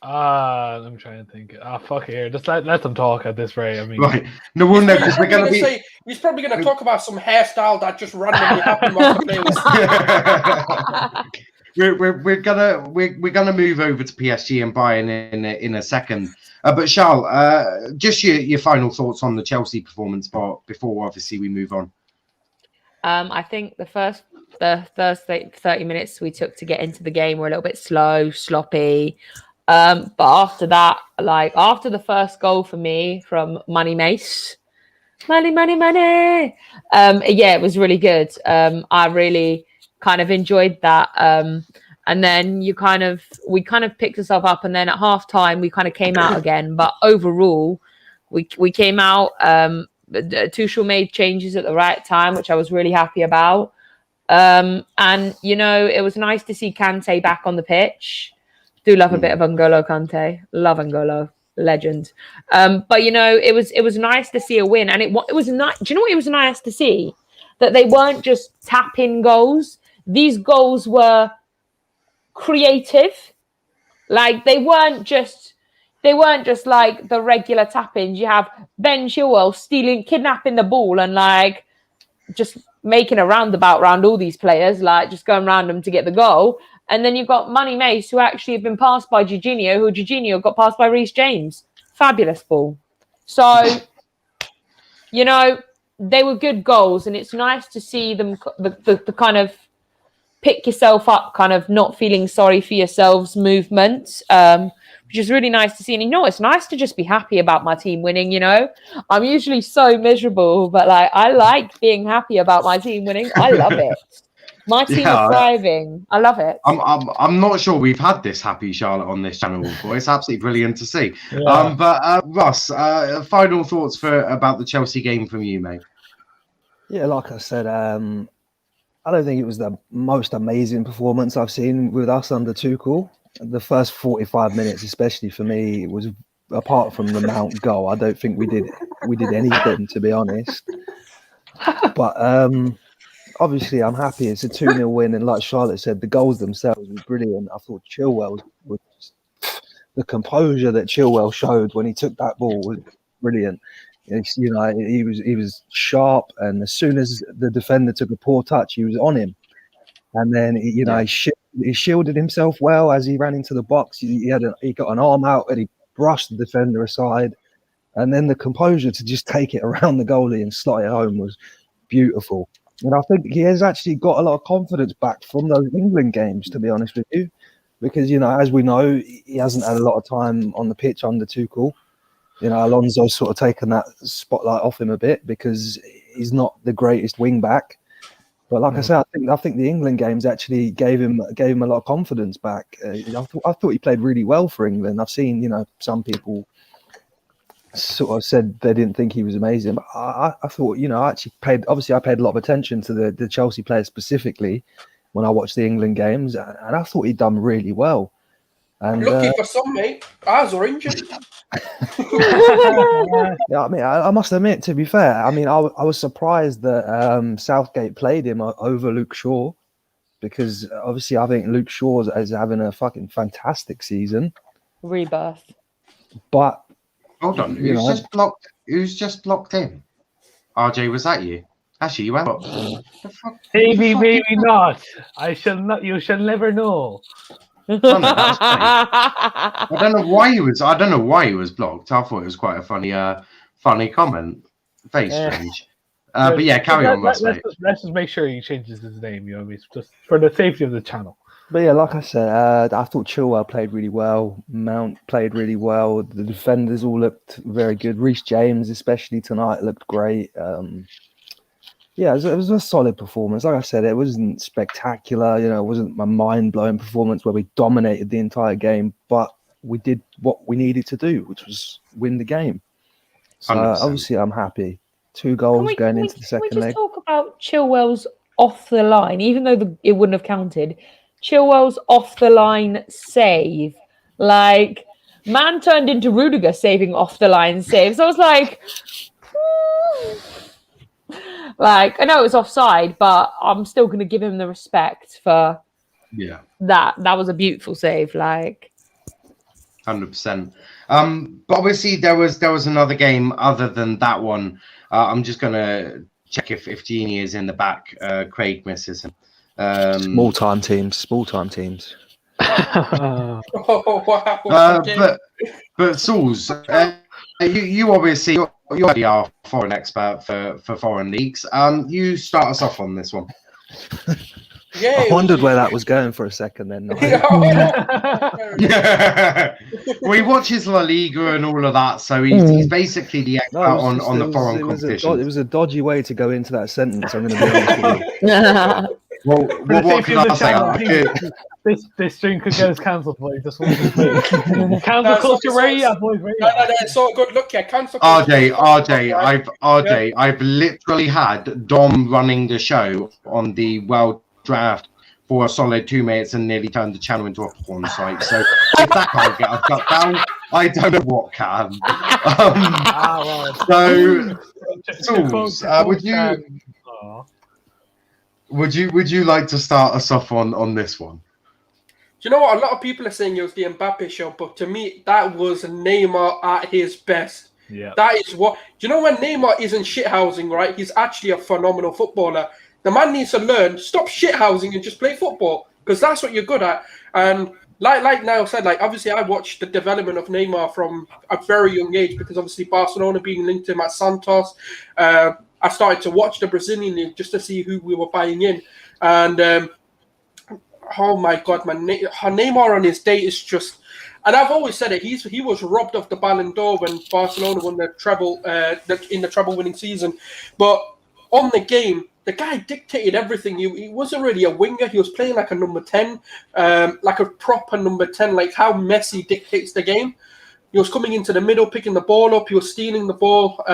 I'm trying to think. Fuck it here. Just let them talk at this rate. I mean, right. No wonder, because we're going to be. He's probably going to talk about some hairstyle that just randomly happened on the playlist. we're gonna move over to PSG and Bayern in a second. But Charles, just your final thoughts on the Chelsea performance before obviously we move on. I think the first 30 minutes we took to get into the game were a little bit slow, sloppy. But after that, like after the first goal for me from Money Mace, money. It was really good. I really kind of enjoyed that. And then we kind of picked ourselves up, and then at halftime we kind of came out again. But overall, we came out. Tuchel made changes at the right time, which I was really happy about. And you know, it was nice to see Kante back on the pitch. Do love a bit of N'Golo Kante. Love N'Golo, legend. But you know, it was nice to see a win, and it was nice. Do you know what it was nice to see? That they weren't just tap-in goals. These goals were creative. Like they weren't just like the regular tap-ins. You have Ben Chilwell kidnapping the ball and like just making a roundabout around all these players, like just going around them to get the goal. And then you've got Money Mace, who actually have been passed by Jorginho, who Jorginho got passed by Reece James. Fabulous ball. So, you know, they were good goals, and it's nice to see them, the kind of pick yourself up, kind of not feeling sorry for yourselves movement, which is really nice to see. And, you know, it's nice to just be happy about my team winning, you know. I'm usually so miserable, but, like, I like being happy about my team winning. I love it. My team is thriving. I love it. I'm not sure we've had this happy Charlotte on this channel before. It's absolutely brilliant to see. Yeah. But Russ, final thoughts about the Chelsea game from you, mate. Yeah, like I said, I don't think it was the most amazing performance I've seen with us under Tuchel. The first 45 minutes, especially for me, it was, apart from the Mount goal, I don't think we did anything, to be honest. But obviously, I'm happy. It's a 2-0 win, and like Charlotte said, the goals themselves were brilliant. I thought Chilwell was the composure that Chilwell showed when he took that ball was brilliant. You know, he was sharp, and as soon as the defender took a poor touch, he was on him. And then he shielded himself well as he ran into the box. He got an arm out and he brushed the defender aside. And then the composure to just take it around the goalie and slot it home was beautiful. And I think he has actually got a lot of confidence back from those England games, to be honest with you, because, you know, as we know, he hasn't had a lot of time on the pitch under Tuchel. You know, Alonso's sort of taken that spotlight off him a bit because he's not the greatest wing back. But like I said, I think the England games actually gave him a lot of confidence back. I thought he played really well for England. I've seen, you know, some people sort of said they didn't think he was amazing. But I thought, you know, I paid a lot of attention to the Chelsea players specifically when I watched the England games, and I thought he'd done really well. And lucky for some, mate. Ours are injured. Yeah, I mean, I must admit, to be fair, I mean, I was surprised that Southgate played him over Luke Shaw, because obviously I think Luke Shaw is having a fucking fantastic season. Rebirth. But Hold on, you know, who's just blocked in? RJ, was that you? Actually, you went. Maybe not. I shall not. You shall never know. Oh, no, that's fine. I don't know why he was. I don't know why he was blocked. I thought it was quite a funny comment. Very strange. But yeah, carry on, Russ, mate. Let's just make sure he changes his name. You know, what I mean? Just for the safety of the channel. But yeah, like I said, I thought Chilwell played really well. Mount played really well. The defenders all looked very good. Reece James, especially tonight, looked great. Yeah, it was a solid performance. Like I said, it wasn't spectacular. You know, it wasn't a mind-blowing performance where we dominated the entire game, but we did what we needed to do, which was win the game. So 100%. obviously, I'm happy. 2 goals going into the second Can we leg. just talk about Chilwell's off the line, even though it wouldn't have counted? Chilwell's off the line save, like, man turned into Rudiger saving off the line saves. I was like, like, I know it was offside, but I'm still going to give him the respect for that. That was a beautiful save, like 100%. But obviously there was another game other than that one. I'm just gonna check if Genie is in the back. Craig misses him. Small time teams. Oh, wow. But Sulz, you obviously you're our foreign expert for foreign leagues. You start us off on this one. Yeah, I wondered where that was going for a second then. Yeah. Well, he watches La Liga and all of that, so he's basically the expert on the foreign competition. It was a dodgy way to go into that sentence, I'm going to be honest with you. Well, what can I say? This stream could get us cancelled, boys. Just cancel culture, where are you at, boys? No, it's all good. Look, yeah, cancel culture. RJ, I've literally had Dom running the show on the World Draft for a solid 2 minutes and nearly turned the channel into a porn site. So if that can't get us shut down, I don't know what can. So, would you like to start us off on this one? Do you know what? A lot of people are saying it was the Mbappe show, but to me, that was Neymar at his best. Yeah. That is what... Do you know when Neymar isn't shithousing, right? He's actually a phenomenal footballer. The man needs to learn, stop shithousing and just play football, because that's what you're good at. And like Niall said, like, obviously I watched the development of Neymar from a very young age, because obviously Barcelona being linked to him at Santos, I started to watch the Brazilian league just to see who we were buying in. And oh my God, man, Neymar on his day is just... And I've always said it, he was robbed of the Ballon d'Or when Barcelona won the treble in the treble-winning season. But on the game, the guy dictated everything. He wasn't really a winger. He was playing like a number 10, like a proper number 10, like how Messi dictates the game. He was coming into the middle, picking the ball up. He was stealing the ball.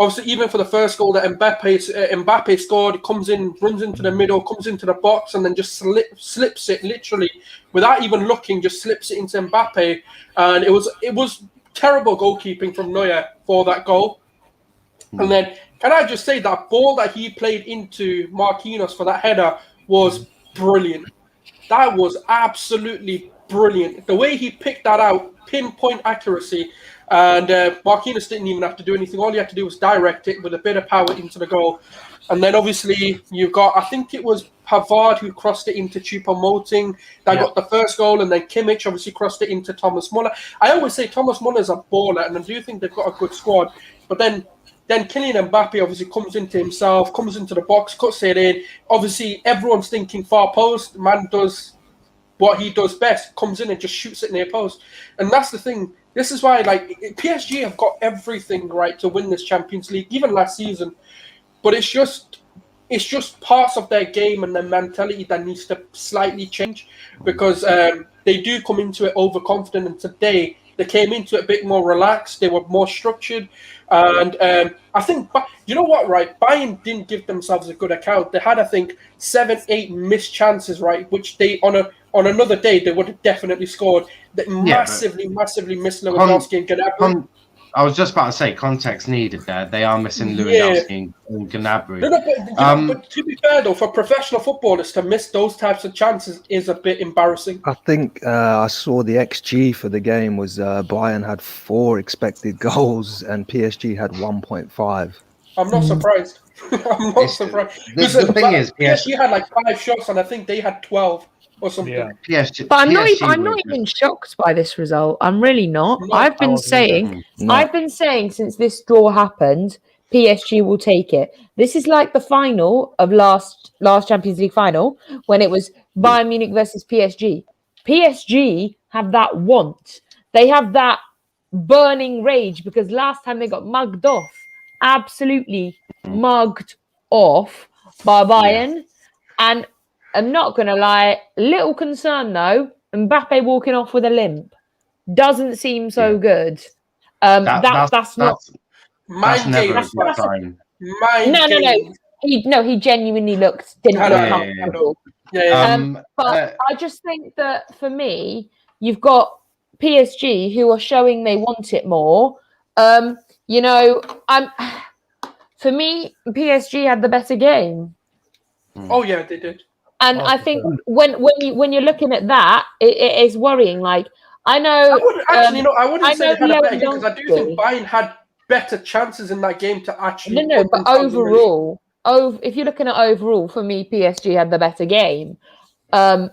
Obviously, even for the first goal that Mbappe scored, he comes in, runs into the middle, comes into the box, and then just slips it literally without even looking. Just slips it into Mbappe, and it was terrible goalkeeping from Neuer for that goal. And then, can I just say that ball that he played into Marquinhos for that header was brilliant. That was absolutely brilliant. The way he picked that out, pinpoint accuracy. And Marquinhos didn't even have to do anything. All he had to do was direct it with a bit of power into the goal. And then obviously you've got, I think it was Pavard who crossed it into Choupo-Moting. That got the first goal. And then Kimmich obviously crossed it into Thomas Muller. I always say Thomas Muller's a baller, and I do think they've got a good squad. But then Kylian Mbappe obviously comes into himself, comes into the box, cuts it in. Obviously everyone's thinking far post. Man does what he does best, comes in and just shoots it near post. And that's the thing. This is why, like, PSG have got everything right to win this Champions League, even last season. But it's just parts of their game and their mentality that needs to slightly change, because they do come into it overconfident. And today they came into it a bit more relaxed. They were more structured. And I think, you know what, right? Bayern didn't give themselves a good account. They had, I think, 7-8 missed chances, right? Which they, on on another day, they would have definitely scored. They massively missed Lewandowski and Gnabry. I was just about to say, context needed there. They are missing Lewandowski and Gnabry. But to be fair, though, for professional footballers to miss those types of chances is a bit embarrassing. I think I saw the XG for the game was Bayern had 4 expected goals and PSG had 1.5. I'm not surprised. I'm not surprised. The thing is, PSG had like 5 shots, and I think they had 12 or something. Yeah. PSG, But I'm PSG not even shocked by this result. I'm really not. No, I've been saying since this draw happened, PSG will take it. This is like the final of last Champions League final when it was Bayern Munich versus PSG. PSG have that want. They have that burning rage because last time they got mugged off, absolutely mugged off by Bayern. And I'm not going to lie, little concern though, Mbappe walking off with a limp doesn't seem so good. That's not... Mind games. No. He genuinely didn't look comfortable. But I just think that for me, you've got PSG who are showing they want it more. For me, PSG had the better game. Oh yeah, they did. And I think when you're looking at that, it is worrying. Like I know, I wouldn't say they had a better game because I do think Bayern had better chances in that game to actually. No, but overall, if you're looking at overall, for me, PSG had the better game. But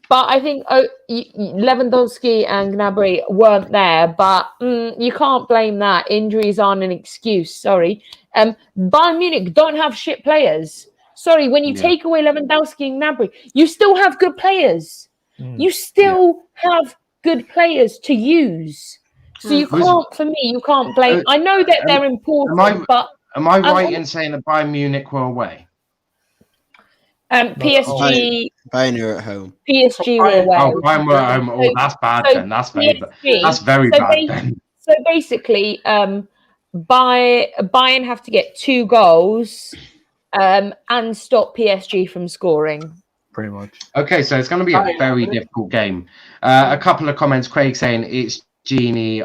I think Lewandowski and Gnabry weren't there. But you can't blame that. Injuries aren't an excuse. Sorry. Bayern Munich don't have shit players. Sorry, when you take away Lewandowski and Gnabry, you still have good players. You still have good players to use. So you can't blame. I know that they're important, but am I right in saying that Bayern Munich were away? PSG. Bayern are at home. PSG were away. Oh, Bayern were at home. Oh, that's bad then. That's very bad then. So basically, Bayern have to get 2 goals. And stop PSG from scoring. Pretty much. Okay, so it's going to be a very difficult game. A couple of comments. Craig saying it's Genie.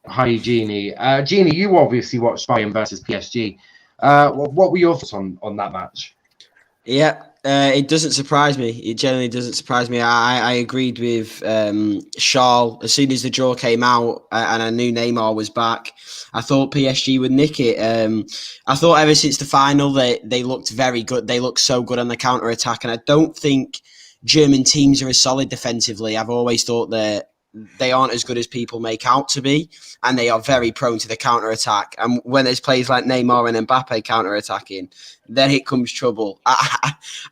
Hi, Genie. Genie, you obviously watched Bayern versus PSG. What were your thoughts on that match? Yeah, it doesn't surprise me. It generally doesn't surprise me. I agreed with Charles as soon as the draw came out and I knew Neymar was back. I thought PSG would nick it. I thought ever since the final they looked very good. They looked so good on the counter attack, and I don't think German teams are as solid defensively. I've always thought that they aren't as good as people make out to be, and they are very prone to the counter attack. And when there's players like Neymar and Mbappe counter attacking, then it comes trouble.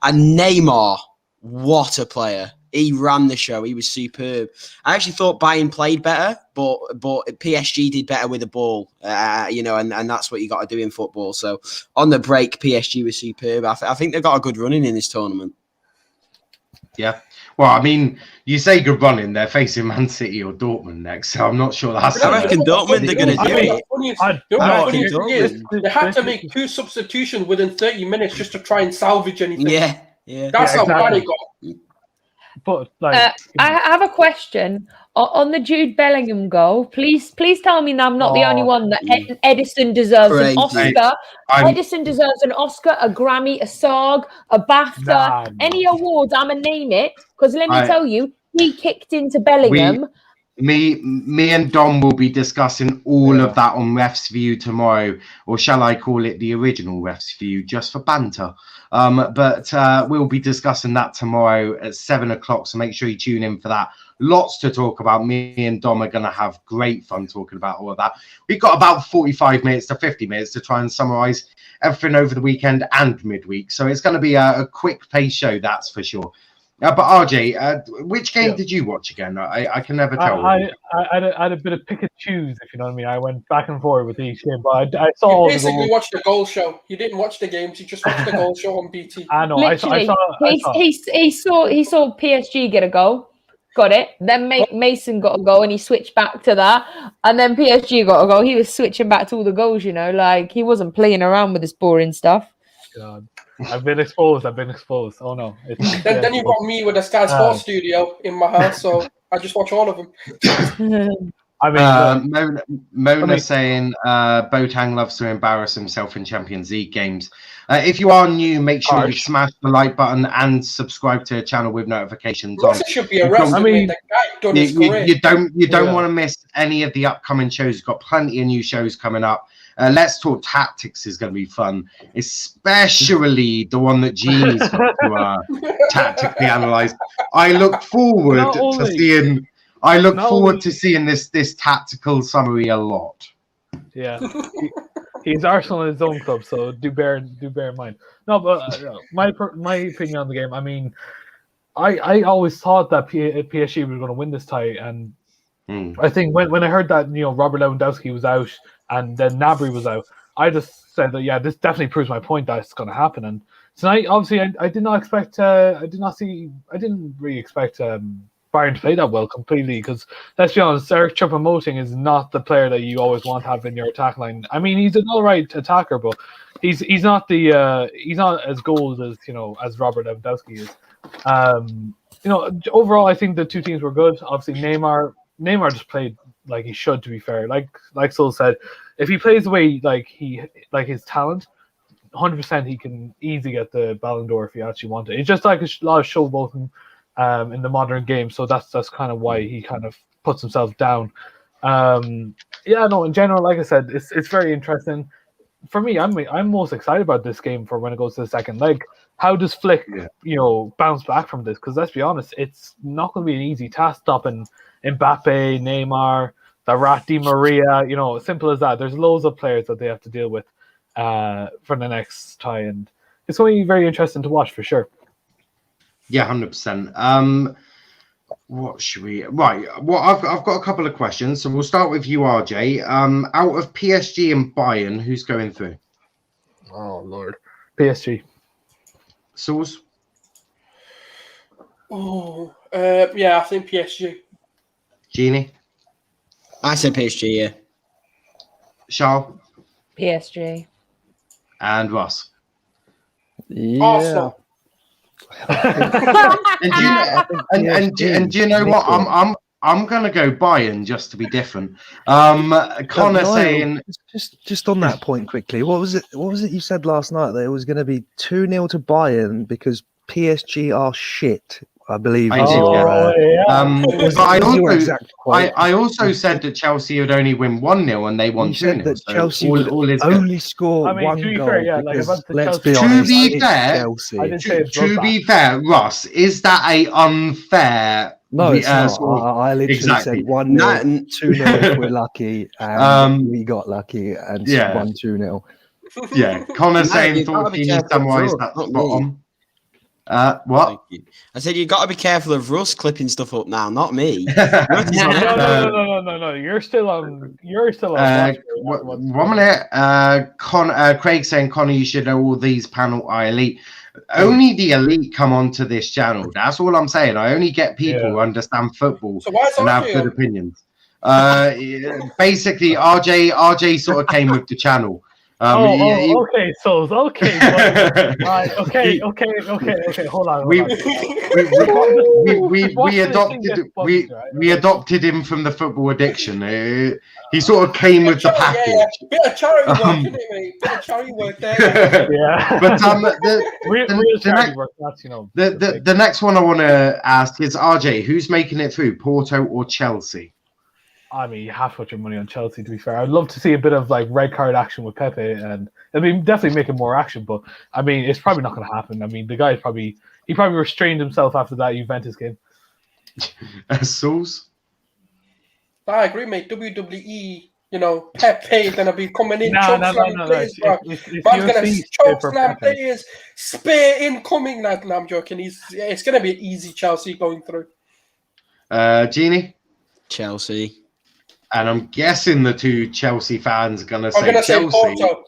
And Neymar, what a player! He ran the show. He was superb. I actually thought Bayern played better, but PSG did better with the ball. And that's what you got to do in football. So on the break, PSG was superb. I think they've got a good running in this tournament. Yeah. Well, I mean, you say good running, they're facing Man City or Dortmund next, so I'm not sure that's... I reckon Dortmund are going to do it. They had to make 2 substitutions within 30 minutes just to try and salvage anything. Yeah. That's how bad it got. But I have a question on the Jude Bellingham goal. Please tell me that I'm not the only one that Edison deserves an Oscar. Edison deserves an Oscar, a Grammy, a SAG, a BAFTA, any awards. I'm gonna name it because let me tell you, he kicked into Bellingham. Me and Dom will be discussing all of that on Ref's View tomorrow, or shall I call it the original Ref's View, just for banter. But we'll be discussing that tomorrow at 7 o'clock, so make sure you tune in for that. Lots to talk about. Me and Dom are going to have great fun talking about all of that. We've got about 45 minutes to 50 minutes to try and summarise everything over the weekend and midweek. So it's going to be a quick pace show, that's for sure. But RJ, which game did you watch again? I can never tell. I had a bit of pick and choose, if you know what I mean. I went back and forth with each game, but I saw. You basically watched the goal show. You didn't watch the games. You just watched the goal show on BT. I know. Literally, he saw PSG get a goal, got it. Then Mason got a goal, and he switched back to that. And then PSG got a goal. He was switching back to all the goals. Like he wasn't playing around with this boring stuff. God. I've been exposed. Oh no. Then you got me with a Sky Sports studio in my house, so I just watch all of them. I mean, Mona saying Boateng loves to embarrass himself in Champions League games. If you are new, make sure you smash the like button and subscribe to the channel with notifications on. Russ should be arrested. The guy done his career. You don't want to miss any of the upcoming shows. We've got plenty of new shows coming up. Let's Talk Tactics is going to be fun, especially the one that Jeannie's got to tactically analyze. I look forward to seeing this tactical summary a lot. Yeah, he's Arsenal in his own club, so do bear in mind. No, but my opinion on the game. I mean, I always thought that PSG was going to win this tie, and I think when I heard that Robert Lewandowski was out and then Gnabry was out, I just said that this definitely proves my point that it's going to happen. And tonight, obviously, I did not expect. I didn't really expect Bayern to play that well completely, because let's be honest, Eric Choupo-Moting is not the player that you always want to have in your attack line. I mean, he's an all right attacker, but he's not as goals as Robert Lewandowski is. Overall, I think the two teams were good. Obviously, Neymar just played like he should. To be fair, like Sulz said, if he plays the way like his talent, 100% he can easily get the Ballon d'Or if he actually wanted. It's just like a lot of showboating in the modern game, so that's kind of why he kind of puts himself down. In general, like I said, it's very interesting. For me, I'm most excited about this game for when it goes to the second leg. How does Flick, bounce back from this? Because let's be honest, it's not going to be an easy task stopping Mbappe, Neymar, the Rat Di Maria. Simple as that. There's loads of players that they have to deal with for the next tie, and it's going to be very interesting to watch for sure. Yeah, 100%. What should we? Right. Well, I've got a couple of questions, so we'll start with you, RJ. Out of PSG and Bayern, who's going through? Oh Lord, PSG. Sulz? I think PSG. Jeannie? I said PSG. Yeah. Charles? PSG. And Russ? Yeah. Arsenal. And do you know what? I'm gonna go Bayern just to be different. Connor saying just on that point quickly. What was it you said last night that it was going to be 2-0 to Bayern because PSG are shit? I believe. I did, but I also said that Chelsea would only win 1-0 and they won 2-0. Said that Chelsea would only score one goal. Let's be honest. To be fair, Russ, is that a unfair? No, it's not. I literally said 1-0, 2-0 if we're lucky, and we got lucky and won 2-0. Yeah, Connor saying thought you need summarise that spot on. What? I said you got to be careful of Russ clipping stuff up now, not me. No. You're still on. One minute. Craig saying, Connor, you should know all these panel are elite. Only the elite come onto this channel. That's all I'm saying. I only get people who understand football and have good opinions. Basically, RJ sort of came with the channel. Okay, Sulz. Okay, right, okay. Hold on. We adopted him from the football addiction. He sort of came with the package. Yeah. Bit of charity work, didn't it, mate? Bit of charity work there. Yeah. But the next one I want to ask is RJ, who's making it through, Porto or Chelsea? I mean, you have to put your money on Chelsea, to be fair. I'd love to see a bit of like red card action with Pepe, and I mean, definitely making more action. But I mean, it's probably not going to happen. I mean, the guy probably restrained himself after that Juventus game. Sulz? I agree, mate. WWE, Pepe gonna be coming in, players, bro. Man's gonna choke slam players, spear incoming. No, I'm joking. It's gonna be an easy Chelsea going through. Jeannie? Chelsea. And I'm guessing the two Chelsea fans are going to say Chelsea. Porto.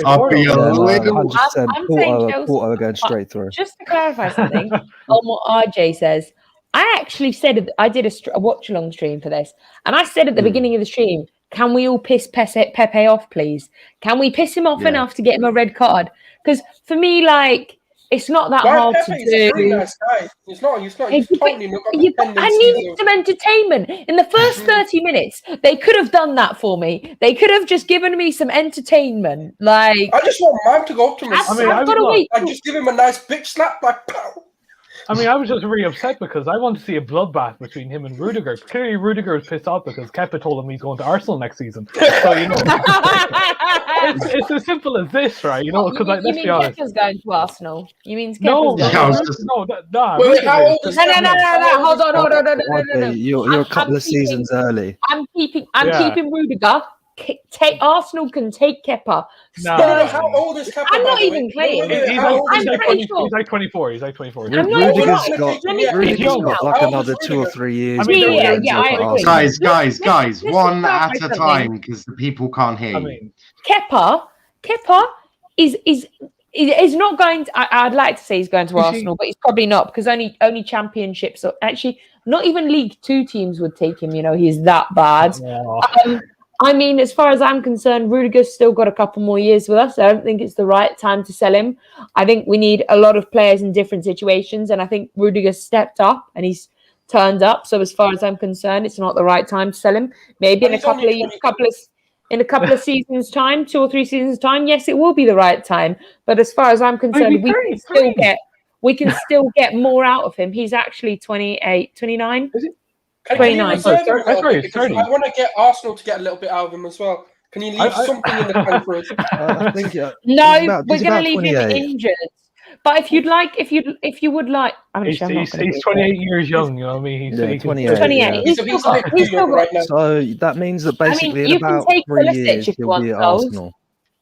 I'll be a little... 100% Porto are going straight through. Just to clarify something on what RJ says, I actually said, I did a watch-along stream for this, and I said at the beginning of the stream, can we all piss Pepe off, please? Can we piss him off enough to get him a red card? Because for me, like, it's not that Ryan hard Pepe to is a pretty do. nice guy. He's not. He's Hey, totally not got I the tendencies needed of- some entertainment. In the first 30 minutes, they could have done that for me. They could have just given me some entertainment. Like, I just want man to go up to him and I've got to wait. and just give him a nice bitch slap, like pow. I mean, I was just really upset because I want to see a bloodbath between him and Rudiger. Clearly, Rudiger is pissed off because Kepa told him he's going to Arsenal next season. So, you know, it's as simple as this, right? You know, because you let's mean be honest. Kepa's going to Arsenal? You mean Kepa's No, going I was to just- Wait, how old is No. Kepa? Hold on. No. You're a couple I'm of seasons early. I'm keeping Rudiger. Arsenal can take Kepa. No. No, how old is Kepa? I'm by not the even way? playing. Wait, He's how like, old I'm is he's, like Kepa? pretty 20, sure. he's like 24. He's like 24. I'm not Rudiger's even- got, let me- Rudiger's got like How old another is 2 or Rudiger? 3 years. I mean, before yeah, he ends yeah, up I at agree. Arsenal. Guys, let's one clarify at a something. time because the people can't hear I you. mean, Kepa is not going to. I'd like to say he's going to Arsenal, but he's probably not because only championships. Or actually, not even League 2 teams would take him. You know, he's that bad. I mean, as far as I'm concerned, Rudiger's still got a couple more years with us. I don't think it's the right time to sell him. I think we need a lot of players in different situations, and I think Rudiger's stepped up and he's turned up. So as far as I'm concerned, it's not the right time to sell him. Maybe But in a he's only couple of seasons' time, 2 or 3 seasons' time, yes, it will be the right time. But as far as I'm concerned, we can still get more out of him. He's actually 28, 29. Can you 29. reserve him a little Sorry, bit? Because 30. I want to get Arsenal to get a little bit out of him as well. Can you leave something in the tank for us? I think No, he's about we're going to leave 28. him injured. But if you would like, he's 28 years young. You know what I mean? Yeah, He's 28. 28. Yeah. He's He's still a bit too young right now. So that means that basically you in can about take 3 Pulisic years if you he'll want, be at Sulz. Arsenal.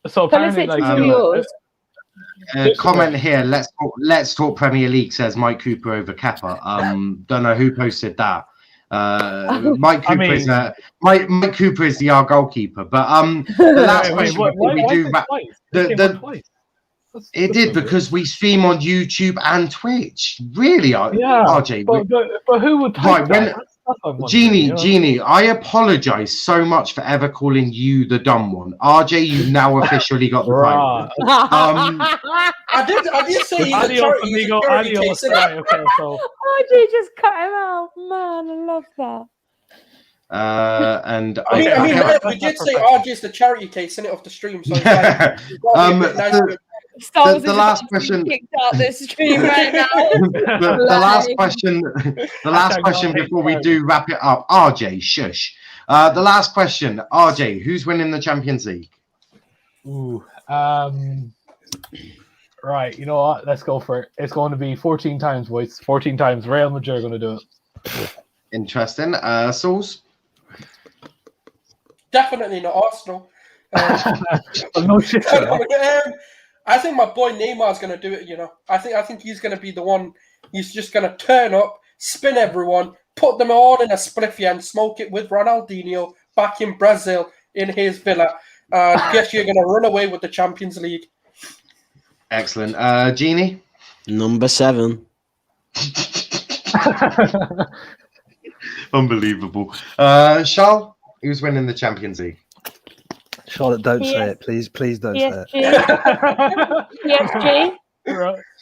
So apparently, Pulisic like, is yours. Comment here. Let's talk Premier League. Says Mike Cooper over Kepa. Don't know who posted that. Mike Cooper Mike Cooper is our goalkeeper. But the last question before we do wrap, it did because we stream on YouTube and Twitch. Really, RJ? But who would type Right, that? Genie, I apologize so much for ever calling you the dumb one. RJ, you've now officially got the title. I did say he's a Adios, charity amigo. case, Adios. innit? Right, okay, so RJ just cut him out. Man, I love that. And I mean, okay. we did say RJ's the charity case, innit, off the stream. So it's like, you've got to be a bit nice to him. Sulz the is last about to be question- kicked out this stream right now. the last question before we do wrap it up. RJ, shush. The last question. RJ, who's winning the Champions League? Ooh, right, you know what? Let's go for it. It's going to be 14 times, boys. 14 times. Real Madrid are going to do it. Interesting. Sulz? Definitely not Arsenal. No shit. I think my boy Neymar's going to do it, you know. I think he's going to be the one. He's just going to turn up, spin everyone, put them all in a spliffy and smoke it with Ronaldinho back in Brazil in his villa. And guess you're going to run away with the Champions League. Excellent. Genie? Number 7. Unbelievable. Charles, who's winning the Champions League? Charlotte, don't say it, please. Please don't say it. PSG.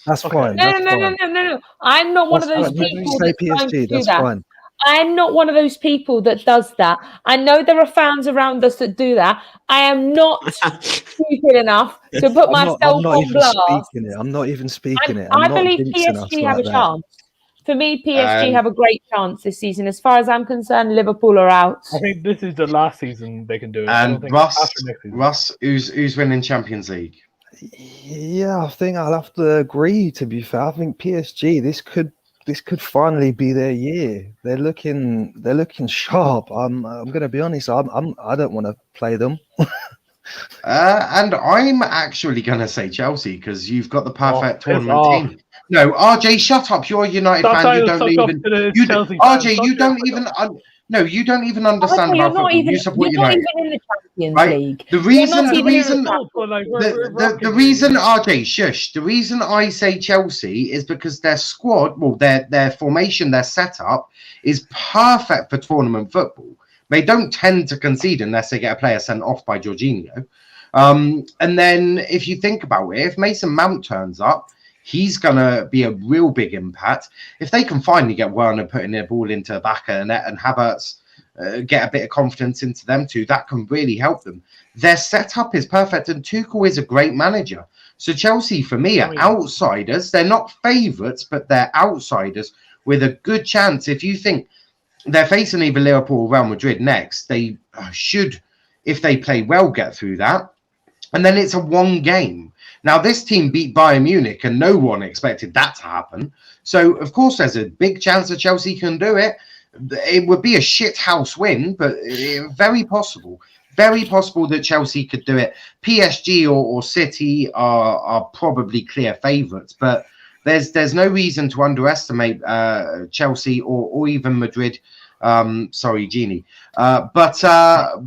That's fine. No. I'm not one of those people say that's going to PSG. do That's that. fine. I'm not one of those people that does that. I know there are fans around us that do that. I am not stupid enough to put myself I'm not on even blast. speaking it. I'm not even speaking it. I I'm not believe jinxing us PSG have like a that. chance. For me, PSG have a great chance this season. As far as I'm concerned, Liverpool are out. I think this is the last season they can do it. And Russ, who's winning Champions League? Yeah, I think I'll have to agree. To be fair, I think PSG. This could finally be their year. They're looking sharp. I'm going to be honest. I don't want to play them. And I'm actually going to say Chelsea because you've got the perfect tournament off. team. No, RJ, shut up. You're a United fan. You don't even. RJ, you don't even. No, you don't even understand about football. You support United. Not even in the Champions Right? League. The reason, RJ, shush. The reason I say Chelsea is because their squad, well, their formation, their setup is perfect for tournament football. They don't tend to concede unless they get a player sent off by Jorginho. And then if you think about it, if Mason Mount turns up, he's going to be a real big impact. If they can finally get Werner putting the ball into the back of the net and Havertz get a bit of confidence into them too, that can really help them. Their setup is perfect, and Tuchel is a great manager. So Chelsea, for me, are outsiders. They're not favourites, but they're outsiders with a good chance. If you think they're facing either Liverpool or Real Madrid next, they should, if they play well, get through that. And then it's a one game. Now, this team beat Bayern Munich, and no one expected that to happen. So, of course, there's a big chance that Chelsea can do it. It would be a shit house win, but very possible. Very possible that Chelsea could do it. PSG or City are probably clear favourites, but there's no reason to underestimate Chelsea or even Madrid. Sorry, Genie. But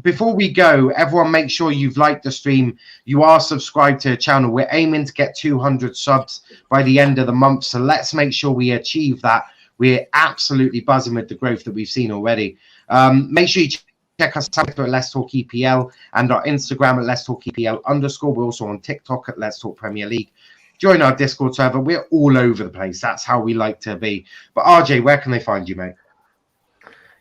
before we go, everyone make sure you've liked the stream. You are subscribed to the channel. We're aiming to get 200 subs by the end of the month, so let's make sure we achieve that. We're absolutely buzzing with the growth that we've seen already. Make sure you check us out at Let's Talk EPL and our Instagram at Let's Talk EPL _. We're also on TikTok at Let's Talk Premier League. Join our Discord server. We're all over the place. That's how we like to be. But RJ, where can they find you, mate?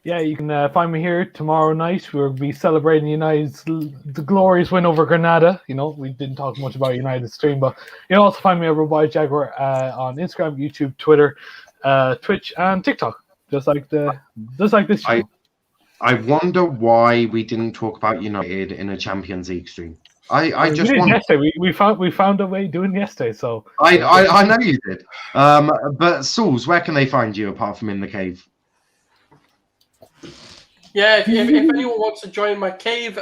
Yeah, you can find me here tomorrow night. We'll be celebrating United's the glorious win over Granada. You know, we didn't talk much about United's stream, but you can also find me over by Jaguar on Instagram, YouTube, Twitter, Twitch, and TikTok. Just like this. I wonder why we didn't talk about United in a Champions League stream. I just did want... yesterday. We found a way doing yesterday. So I know you did. But Sulz, where can they find you apart from in the cave? Yeah, if anyone wants to join my cave,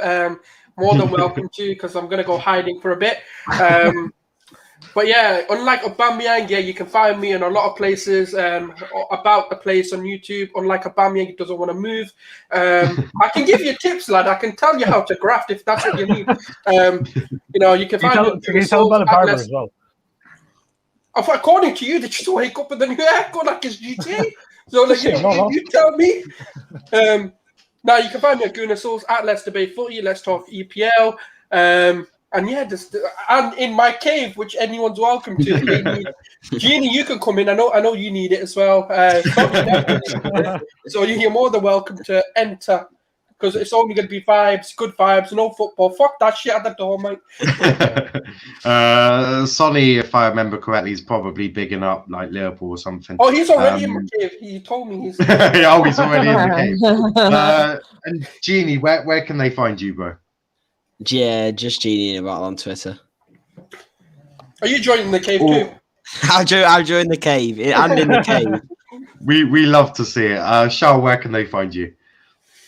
more than welcome to, because I'm going to go hiding for a bit. But yeah, unlike Aubameyang, yeah, you can find me in a lot of places about the place on YouTube. Unlike Aubameyang, he doesn't want to move. I can give you tips, lad. I can tell you how to graft if that's what you need. You know, you can find me. Can you tell about a barber as well? According to you, they just wake up with a new haircut like it's GTA. So like, you tell me. Now you can find me at Gunnar Sulz at Let's Debate Footy, Let's Talk EPL, and yeah, and in my cave, which anyone's welcome to. Genie, you can come in. I know you need it as well. So you're more than welcome to enter, because it's only going to be vibes, good vibes, no football. Fuck that shit at the door, mate. Sonny, if I remember correctly, is probably bigging up like Liverpool or something. Oh, he's already in my cave. He told me he's. He's already in the cave. And Genie, where can they find you, bro? Yeah, just Genie about on Twitter. Are you joining the cave too? I'll join the cave and in the cave. We love to see it. Charles, where can they find you?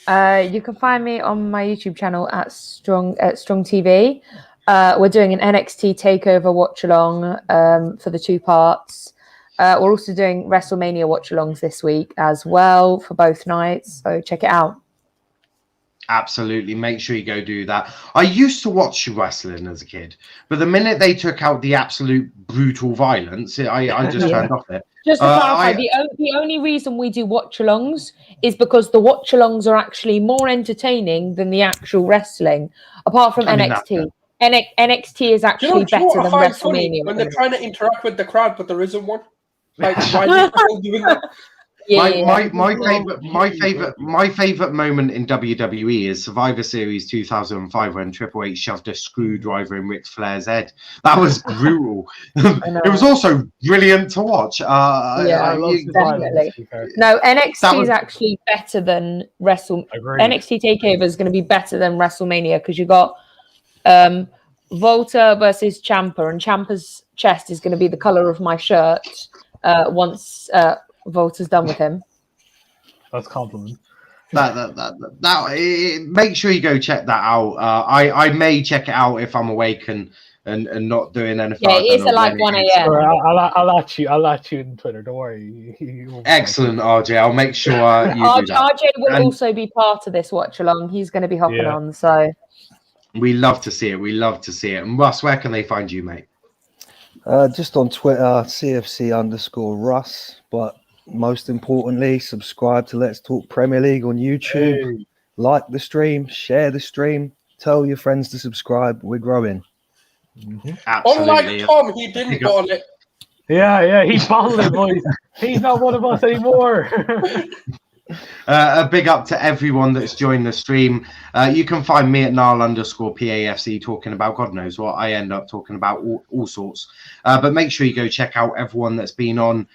You can find me on my YouTube channel at Strong TV. We're doing an NXT takeover watch along for the 2 parts. We're also doing WrestleMania watch alongs this week as well for both nights. So check it out. Absolutely, make sure you go do that. I used to watch wrestling as a kid, but the minute they took out the absolute brutal violence, I just turned off it. Just to clarify, the only reason we do watch-alongs is because the watch-alongs are actually more entertaining than the actual wrestling, apart from NXT. NXT is actually better than WrestleMania. When they're trying to interact with the crowd, but there isn't one. Like, why are you still doing that? My favorite moment in WWE is Survivor Series 2005 when Triple H shoved a screwdriver in Ric Flair's head. That was brutal. It was also brilliant to watch. Definitely. No, NXT is actually better than NXT Takeover is going to be better than WrestleMania because you got Volta versus Ciampa, and Ciampa's chest is going to be the color of my shirt once. Volta's done with him. That's a compliment. Make sure you go check that out. I may check it out if I'm awake and not doing anything. Yeah, it's like 1 a.m. I'll at you in Twitter. Don't worry. Excellent, RJ. I'll make sure you do that. RJ will also be part of this watch along. He's going to be hopping on. So we love to see it. And Russ, where can they find you, mate? Just on Twitter, CFC_Russ. But most importantly, subscribe to Let's Talk Premier League on YouTube. Like the stream, share the stream, tell your friends to subscribe. We're growing. Absolutely. Unlike Tom, he didn't bottle it. Yeah, he bottled it, boys. He's not one of us anymore. A big up to everyone that's joined the stream. You can find me at @Nile_PAFC talking about God knows what. I end up talking about all sorts. But make sure you go check out everyone that's been on.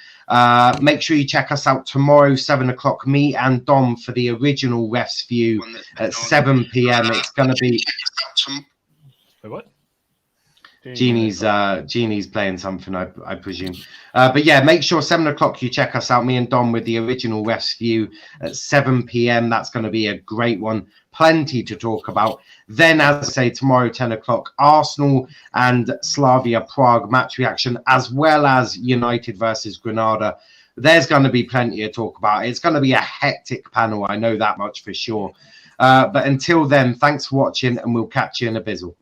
Make sure you check us out tomorrow, 7 o'clock. Me and Dom for the original Refs View at 7 p.m. It's going to be... Wait, what? Jeannie's playing something, I presume. But yeah, make sure 7 o'clock you check us out. Me and Dom with the original Refs View at 7 p.m. That's going to be a great one. Plenty to talk about. Then, as I say, tomorrow 10 o'clock, Arsenal and Slavia Prague match reaction, as well as United versus Granada. There's going to be plenty to talk about. It's going to be a hectic panel. I know that much for sure. But until then, thanks for watching, and we'll catch you in a bizzle.